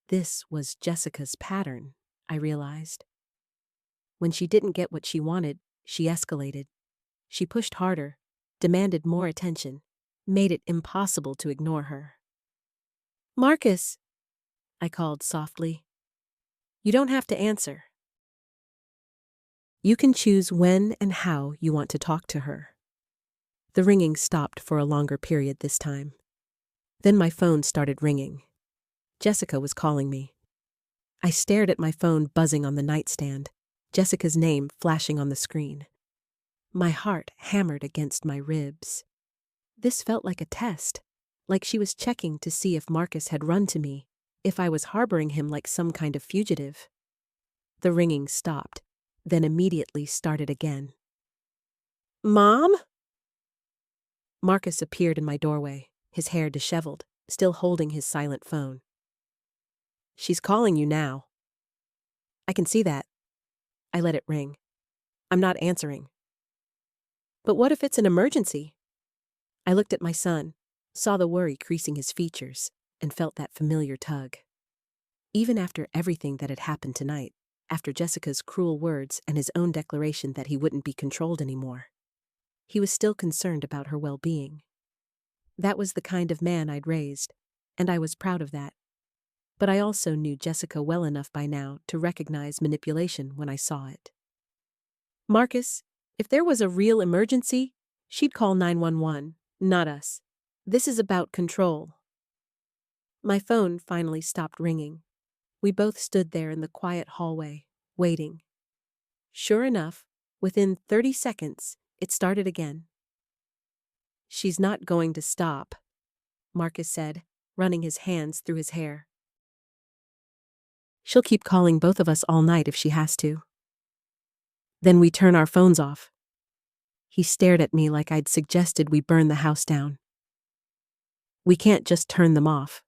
This was Jessica's pattern, I realized. When she didn't get what she wanted, she escalated. She pushed harder, demanded more attention, made it impossible to ignore her. Marcus, I called softly. You don't have to answer. You can choose when and how you want to talk to her. The ringing stopped for a longer period this time. Then my phone started ringing. Jessica was calling me. I stared at my phone buzzing on the nightstand, Jessica's name flashing on the screen. My heart hammered against my ribs. This felt like a test, like she was checking to see if Marcus had run to me, if I was harboring him like some kind of fugitive. The ringing stopped, then immediately started again. Mom? Marcus appeared in my doorway, his hair disheveled, still holding his silent phone. She's calling you now. I can see that. I let it ring. I'm not answering. But what if it's an emergency? I looked at my son, saw the worry creasing his features, and felt that familiar tug. Even after everything that had happened tonight, after Jessica's cruel words and his own declaration that he wouldn't be controlled anymore, he was still concerned about her well-being. That was the kind of man I'd raised, and I was proud of that. But I also knew Jessica well enough by now to recognize manipulation when I saw it. Marcus, if there was a real emergency, she'd call 911, not us. This is about control. My phone finally stopped ringing. We both stood there in the quiet hallway, waiting. Sure enough, within 30 seconds, it started again. She's not going to stop, Marcus said, running his hands through his hair. She'll keep calling both of us all night if she has to. Then we turn our phones off. He stared at me like I'd suggested we burn the house down. We can't just turn them off.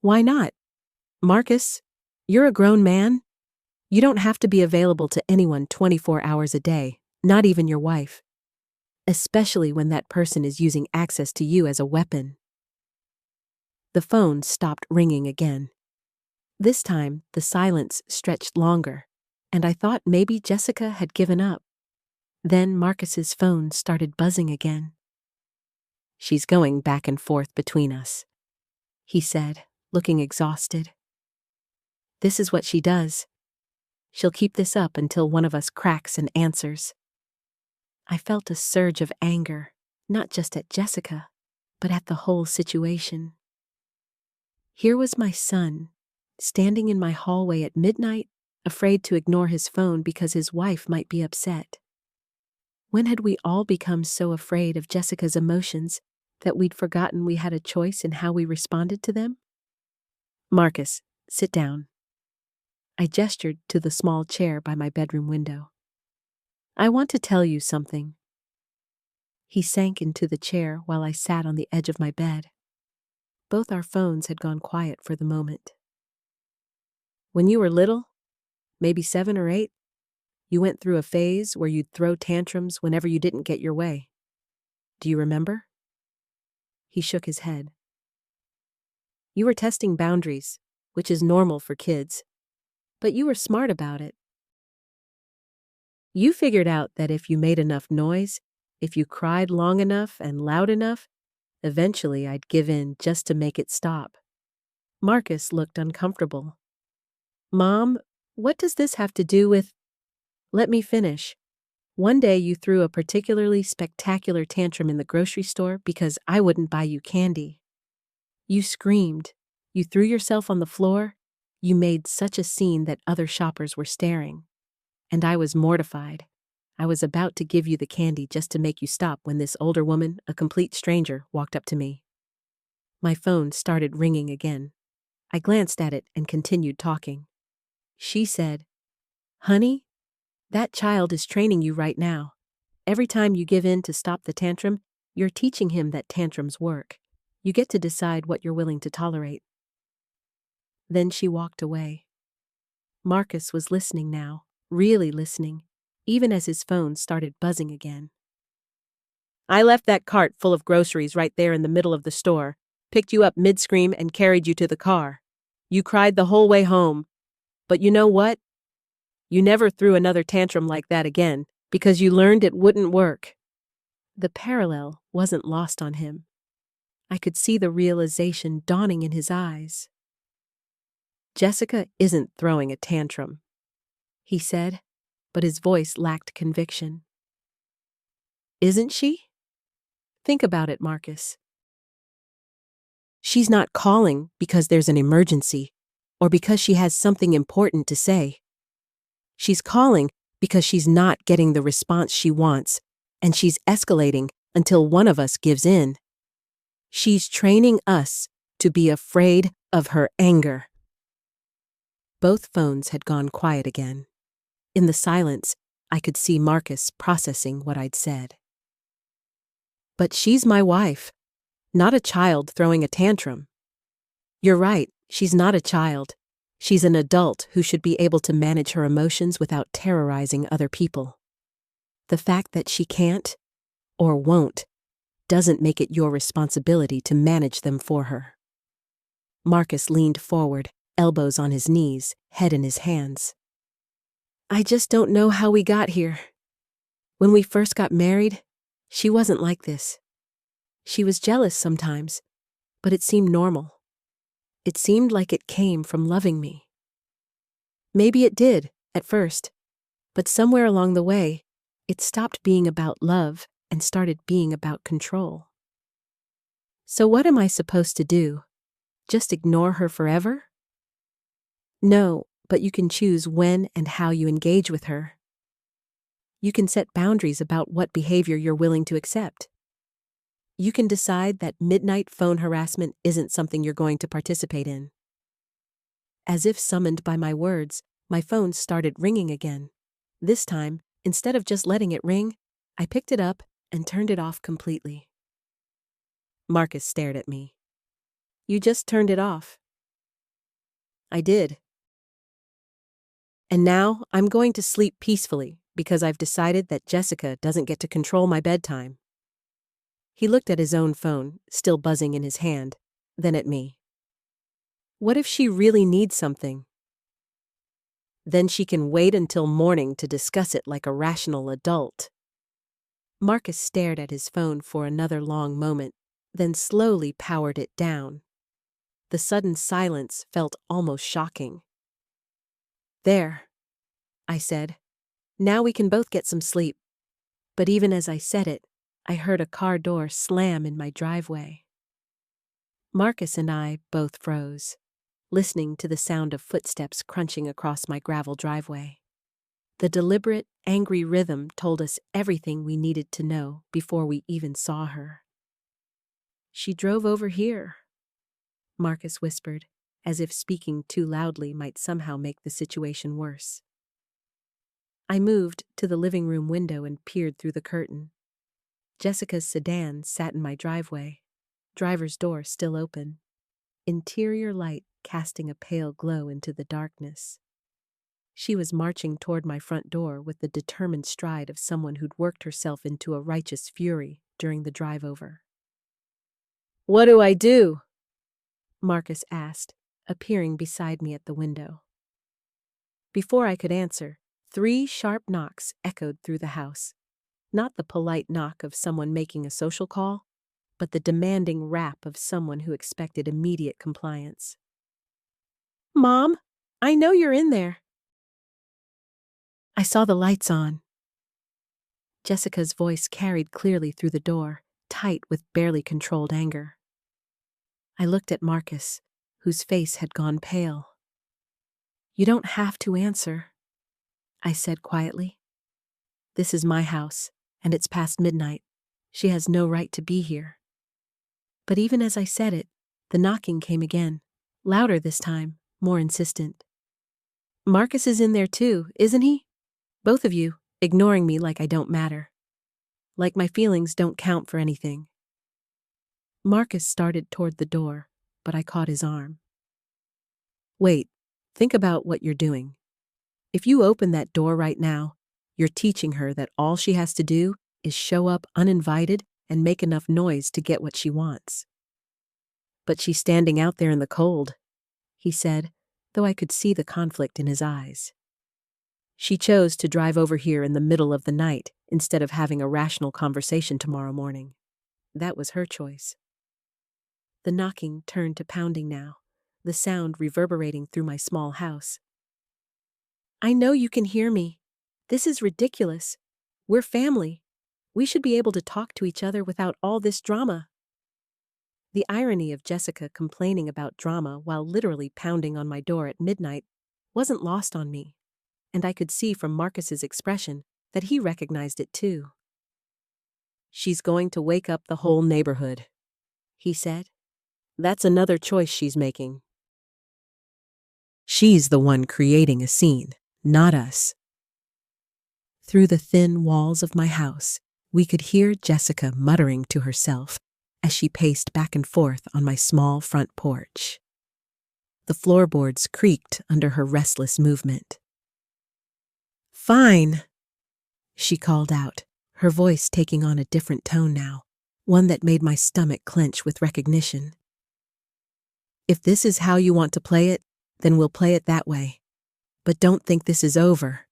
Why not? Marcus, you're a grown man. You don't have to be available to anyone 24 hours a day, not even your wife. Especially when that person is using access to you as a weapon. The phone stopped ringing again. This time, the silence stretched longer, and I thought maybe Jessica had given up. Then Marcus's phone started buzzing again. "She's going back and forth between us," he said, looking exhausted. "This is what she does. She'll keep this up until one of us cracks and answers." I felt a surge of anger, not just at Jessica, but at the whole situation. Here was my son, standing in my hallway at midnight, afraid to ignore his phone because his wife might be upset. When had we all become so afraid of Jessica's emotions that we'd forgotten we had a choice in how we responded to them? "Marcus, sit down." I gestured to the small chair by my bedroom window. "I want to tell you something." He sank into the chair while I sat on the edge of my bed. Both our phones had gone quiet for the moment. "When you were little, maybe 7 or 8, you went through a phase where you'd throw tantrums whenever you didn't get your way. Do you remember?" He shook his head. "You were testing boundaries, which is normal for kids, but you were smart about it. You figured out that if you made enough noise, if you cried long enough and loud enough, eventually I'd give in just to make it stop." Marcus looked uncomfortable. "Mom, what does this have to do with—" "Let me finish. One day you threw a particularly spectacular tantrum in the grocery store because I wouldn't buy you candy. You screamed, you threw yourself on the floor, you made such a scene that other shoppers were staring. And I was mortified. I was about to give you the candy just to make you stop when this older woman, a complete stranger, walked up to me." My phone started ringing again. I glanced at it and continued talking. She said, "Honey, that child is training you right now. Every time you give in to stop the tantrum, you're teaching him that tantrums work. You get to decide what you're willing to tolerate." Then she walked away. Marcus was listening now, really listening, even as his phone started buzzing again. "I left that cart full of groceries right there in the middle of the store, picked you up mid-scream and carried you to the car. You cried the whole way home. But you know what? You never threw another tantrum like that again, because you learned it wouldn't work." The parallel wasn't lost on him. I could see the realization dawning in his eyes. "Jessica isn't throwing a tantrum," he said, but his voice lacked conviction. "Isn't she? Think about it, Marcus. She's not calling because there's an emergency or because she has something important to say. She's calling because she's not getting the response she wants, and she's escalating until one of us gives in. She's training us to be afraid of her anger." Both phones had gone quiet again. In the silence, I could see Marcus processing what I'd said. "But she's my wife, not a child throwing a tantrum." "You're right, she's not a child. She's an adult who should be able to manage her emotions without terrorizing other people. The fact that she can't, or won't, doesn't make it your responsibility to manage them for her." Marcus leaned forward, elbows on his knees, head in his hands. "I just don't know how we got here. When we first got married, she wasn't like this. She was jealous sometimes, but it seemed normal. It seemed like it came from loving me. Maybe it did, at first, but somewhere along the way, it stopped being about love and started being about control. So what am I supposed to do? Just ignore her forever? No, but you can choose when and how you engage with her. You can set boundaries about what behavior you're willing to accept. You can decide that midnight phone harassment isn't something you're going to participate in." As if summoned by my words, my phone started ringing again. This time, instead of just letting it ring, I picked it up and turned it off completely. Marcus stared at me. "You just turned it off." "I did. And now I'm going to sleep peacefully because I've decided that Jessica doesn't get to control my bedtime." He looked at his own phone, still buzzing in his hand, then at me. What if she really needs something? Then she can wait until morning to discuss it like a rational adult. Marcus stared at his phone for another long moment, then slowly powered it down. The sudden silence felt almost shocking. There, I said. Now we can both get some sleep. But even as I said it, I heard a car door slam in my driveway. Marcus and I both froze, listening to the sound of footsteps crunching across my gravel driveway. The deliberate, angry rhythm told us everything we needed to know before we even saw her. "She drove over here," Marcus whispered, as if speaking too loudly might somehow make the situation worse. I moved to the living room window and peered through the curtain. Jessica's sedan sat in my driveway, driver's door still open, interior light casting a pale glow into the darkness. She was marching toward my front door with the determined stride of someone who'd worked herself into a righteous fury during the drive over. "What do I do?" Marcus asked, appearing beside me at the window. Before I could answer, 3 sharp knocks echoed through the house. Not the polite knock of someone making a social call, but the demanding rap of someone who expected immediate compliance. "Mom, I know you're in there." "I saw the lights on." Jessica's voice carried clearly through the door, tight with barely controlled anger. I looked at Marcus, whose face had gone pale. "You don't have to answer," I said quietly. "This is my house, and it's past midnight. She has no right to be here." But even as I said it, the knocking came again, louder this time, more insistent. "Marcus is in there too, isn't he? Both of you, ignoring me like I don't matter. Like my feelings don't count for anything." Marcus started toward the door, but I caught his arm. "Wait, think about what you're doing. If you open that door right now, you're teaching her that all she has to do is show up uninvited and make enough noise to get what she wants." "But she's standing out there in the cold," he said, though I could see the conflict in his eyes. "She chose to drive over here in the middle of the night instead of having a rational conversation tomorrow morning. That was her choice." The knocking turned to pounding now, the sound reverberating through my small house. "I know you can hear me. This is ridiculous. We're family. We should be able to talk to each other without all this drama." The irony of Jessica complaining about drama while literally pounding on my door at midnight wasn't lost on me, and I could see from Marcus's expression that he recognized it too. "She's going to wake up the whole neighborhood," he said. "That's another choice she's making. She's the one creating a scene, not us." Through the thin walls of my house, we could hear Jessica muttering to herself as she paced back and forth on my small front porch. The floorboards creaked under her restless movement. "Fine," she called out, her voice taking on a different tone now, one that made my stomach clench with recognition. "If this is how you want to play it, then we'll play it that way. But don't think this is over."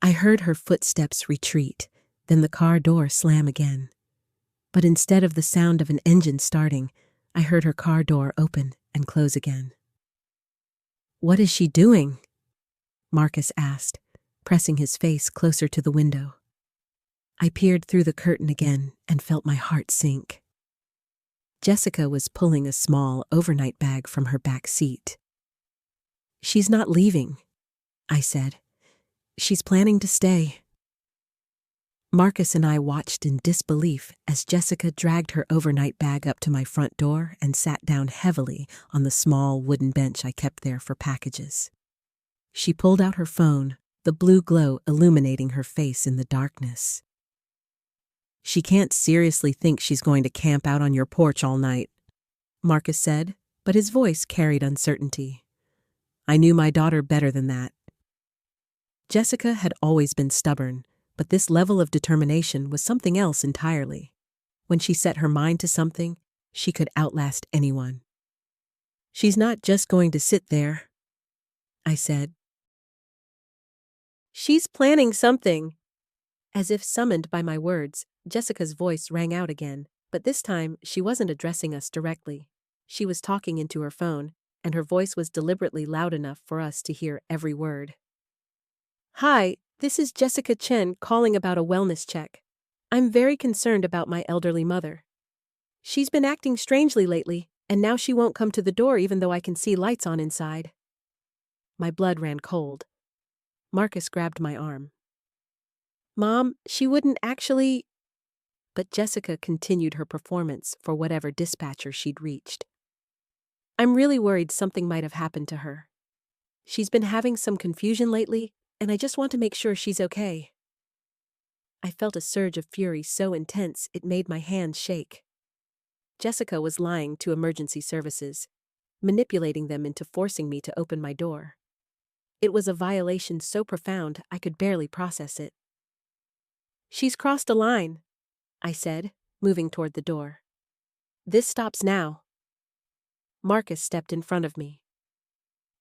I heard her footsteps retreat, then the car door slam again. But instead of the sound of an engine starting, I heard her car door open and close again. "What is she doing?" Marcus asked, pressing his face closer to the window. I peered through the curtain again and felt my heart sink. Jessica was pulling a small overnight bag from her back seat. "She's not leaving," I said. "She's planning to stay." Marcus and I watched in disbelief as Jessica dragged her overnight bag up to my front door and sat down heavily on the small wooden bench I kept there for packages. She pulled out her phone, the blue glow illuminating her face in the darkness. "She can't seriously think she's going to camp out on your porch all night," Marcus said, but his voice carried uncertainty. "I knew my daughter better than that." Jessica had always been stubborn, but this level of determination was something else entirely. When she set her mind to something, she could outlast anyone. She's not just going to sit there, I said. She's planning something. As if summoned by my words, Jessica's voice rang out again, but this time she wasn't addressing us directly. She was talking into her phone, and her voice was deliberately loud enough for us to hear every word. Hi, this is Jessica Chen calling about a wellness check. I'm very concerned about my elderly mother. She's been acting strangely lately, and now she won't come to the door even though I can see lights on inside. My blood ran cold. Marcus grabbed my arm. Mom, she wouldn't actually... But Jessica continued her performance for whatever dispatcher she'd reached. I'm really worried something might have happened to her. She's been having some confusion lately, and I just want to make sure she's okay. I felt a surge of fury so intense it made my hands shake. Jessica was lying to emergency services, manipulating them into forcing me to open my door. It was a violation so profound I could barely process it. She's crossed a line, I said, moving toward the door. This stops now. Marcus stepped in front of me.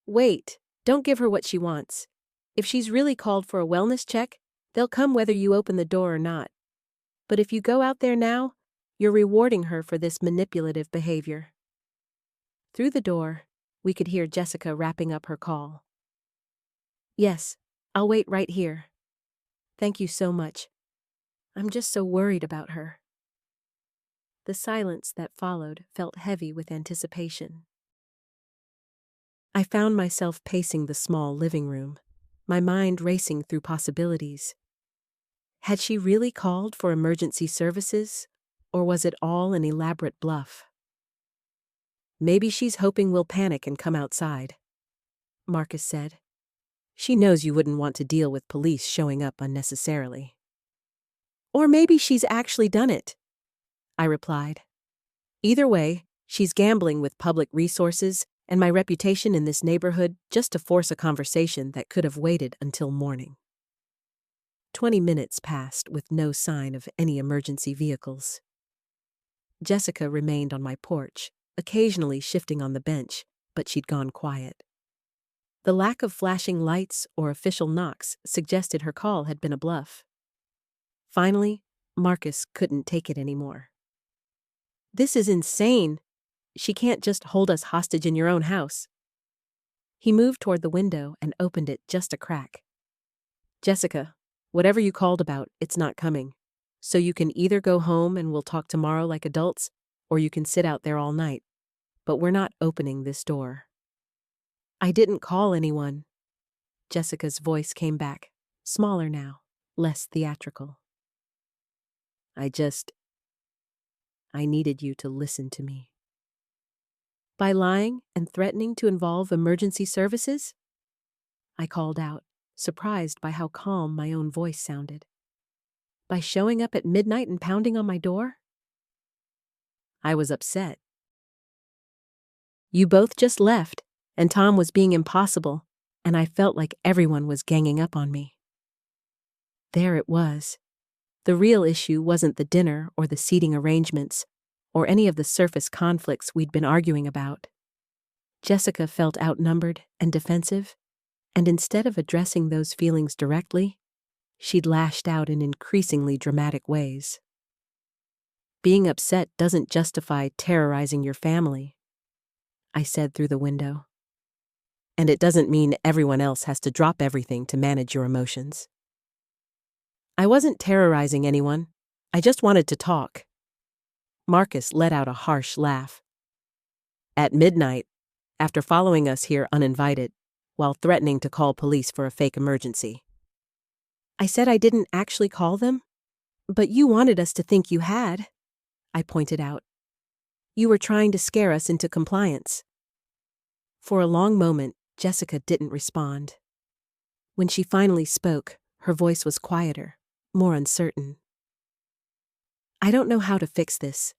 Wait, don't give her what she wants. If she's really called for a wellness check, they'll come whether you open the door or not. But if you go out there now, you're rewarding her for this manipulative behavior. Through the door, we could hear Jessica wrapping up her call. Yes, I'll wait right here. Thank you so much. I'm just so worried about her. The silence that followed felt heavy with anticipation. I found myself pacing the small living room, my mind racing through possibilities. Had she really called for emergency services, or was it all an elaborate bluff? Maybe she's hoping we'll panic and come outside, Marcus said. She knows you wouldn't want to deal with police showing up unnecessarily. Or maybe she's actually done it, I replied. Either way, she's gambling with public resources and my reputation in this neighborhood just to force a conversation that could have waited until morning. 20 minutes passed with no sign of any emergency vehicles. Jessica remained on my porch, occasionally shifting on the bench, but she'd gone quiet. The lack of flashing lights or official knocks suggested her call had been a bluff. Finally, Marcus couldn't take it anymore. This is insane. She can't just hold us hostage in your own house. He moved toward the window and opened it just a crack. Jessica, whatever you called about, it's not coming. So you can either go home and we'll talk tomorrow like adults, or you can sit out there all night. But we're not opening this door. I didn't call anyone. Jessica's voice came back, smaller now, less theatrical. I needed you to listen to me. By lying and threatening to involve emergency services? I called out, surprised by how calm my own voice sounded. By showing up at midnight and pounding on my door? I was upset. You both just left, and Tom was being impossible, and I felt like everyone was ganging up on me. There it was. The real issue wasn't the dinner or the seating arrangements, or any of the surface conflicts we'd been arguing about. Jessica felt outnumbered and defensive, and instead of addressing those feelings directly, she'd lashed out in increasingly dramatic ways. Being upset doesn't justify terrorizing your family, I said through the window. And it doesn't mean everyone else has to drop everything to manage your emotions. I wasn't terrorizing anyone. I just wanted to talk. Marcus let out a harsh laugh. At midnight, after following us here uninvited, while threatening to call police for a fake emergency. I said I didn't actually call them, but you wanted us to think you had, I pointed out. You were trying to scare us into compliance. For a long moment, Jessica didn't respond. When she finally spoke, her voice was quieter, more uncertain. I don't know how to fix this.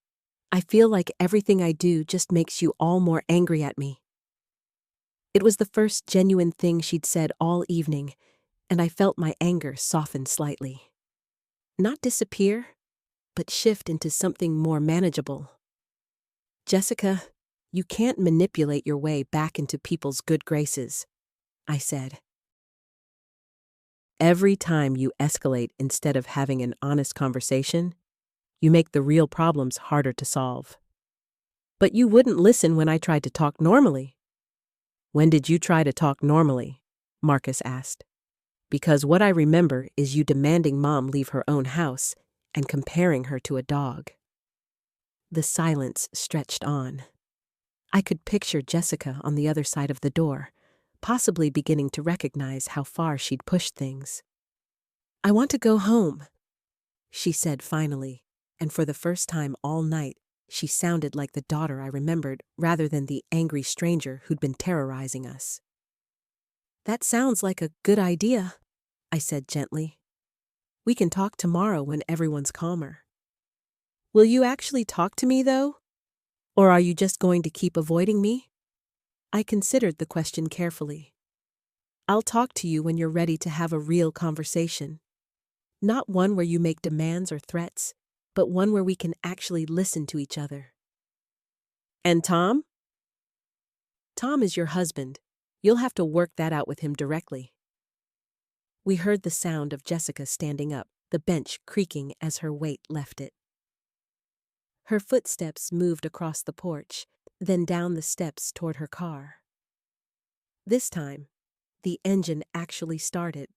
I feel like everything I do just makes you all more angry at me. It was the first genuine thing she'd said all evening, and I felt my anger soften slightly. Not disappear, but shift into something more manageable. Jessica, You can't manipulate your way back into people's good graces, I said. Every time you escalate instead of having an honest conversation, you make the real problems harder to solve. But you wouldn't listen when I tried to talk normally. When did you try to talk normally? Marcus asked. Because what I remember is you demanding Mom leave her own house and comparing her to a dog. The silence stretched on. I could picture Jessica on the other side of the door, possibly beginning to recognize how far she'd pushed things. I want to go home, she said finally, and for the first time all night, she sounded like the daughter I remembered rather than the angry stranger who'd been terrorizing us. That sounds like a good idea, I said gently. We can talk tomorrow when everyone's calmer. Will you actually talk to me, though? Or are you just going to keep avoiding me? I considered the question carefully. I'll talk to you when you're ready to have a real conversation. Not one where you make demands or threats, but one where we can actually listen to each other. And Tom? Tom is your husband. You'll have to work that out with him directly. We heard the sound of Jessica standing up, the bench creaking as her weight left it. Her footsteps moved across the porch, then down the steps toward her car. This time, the engine actually started,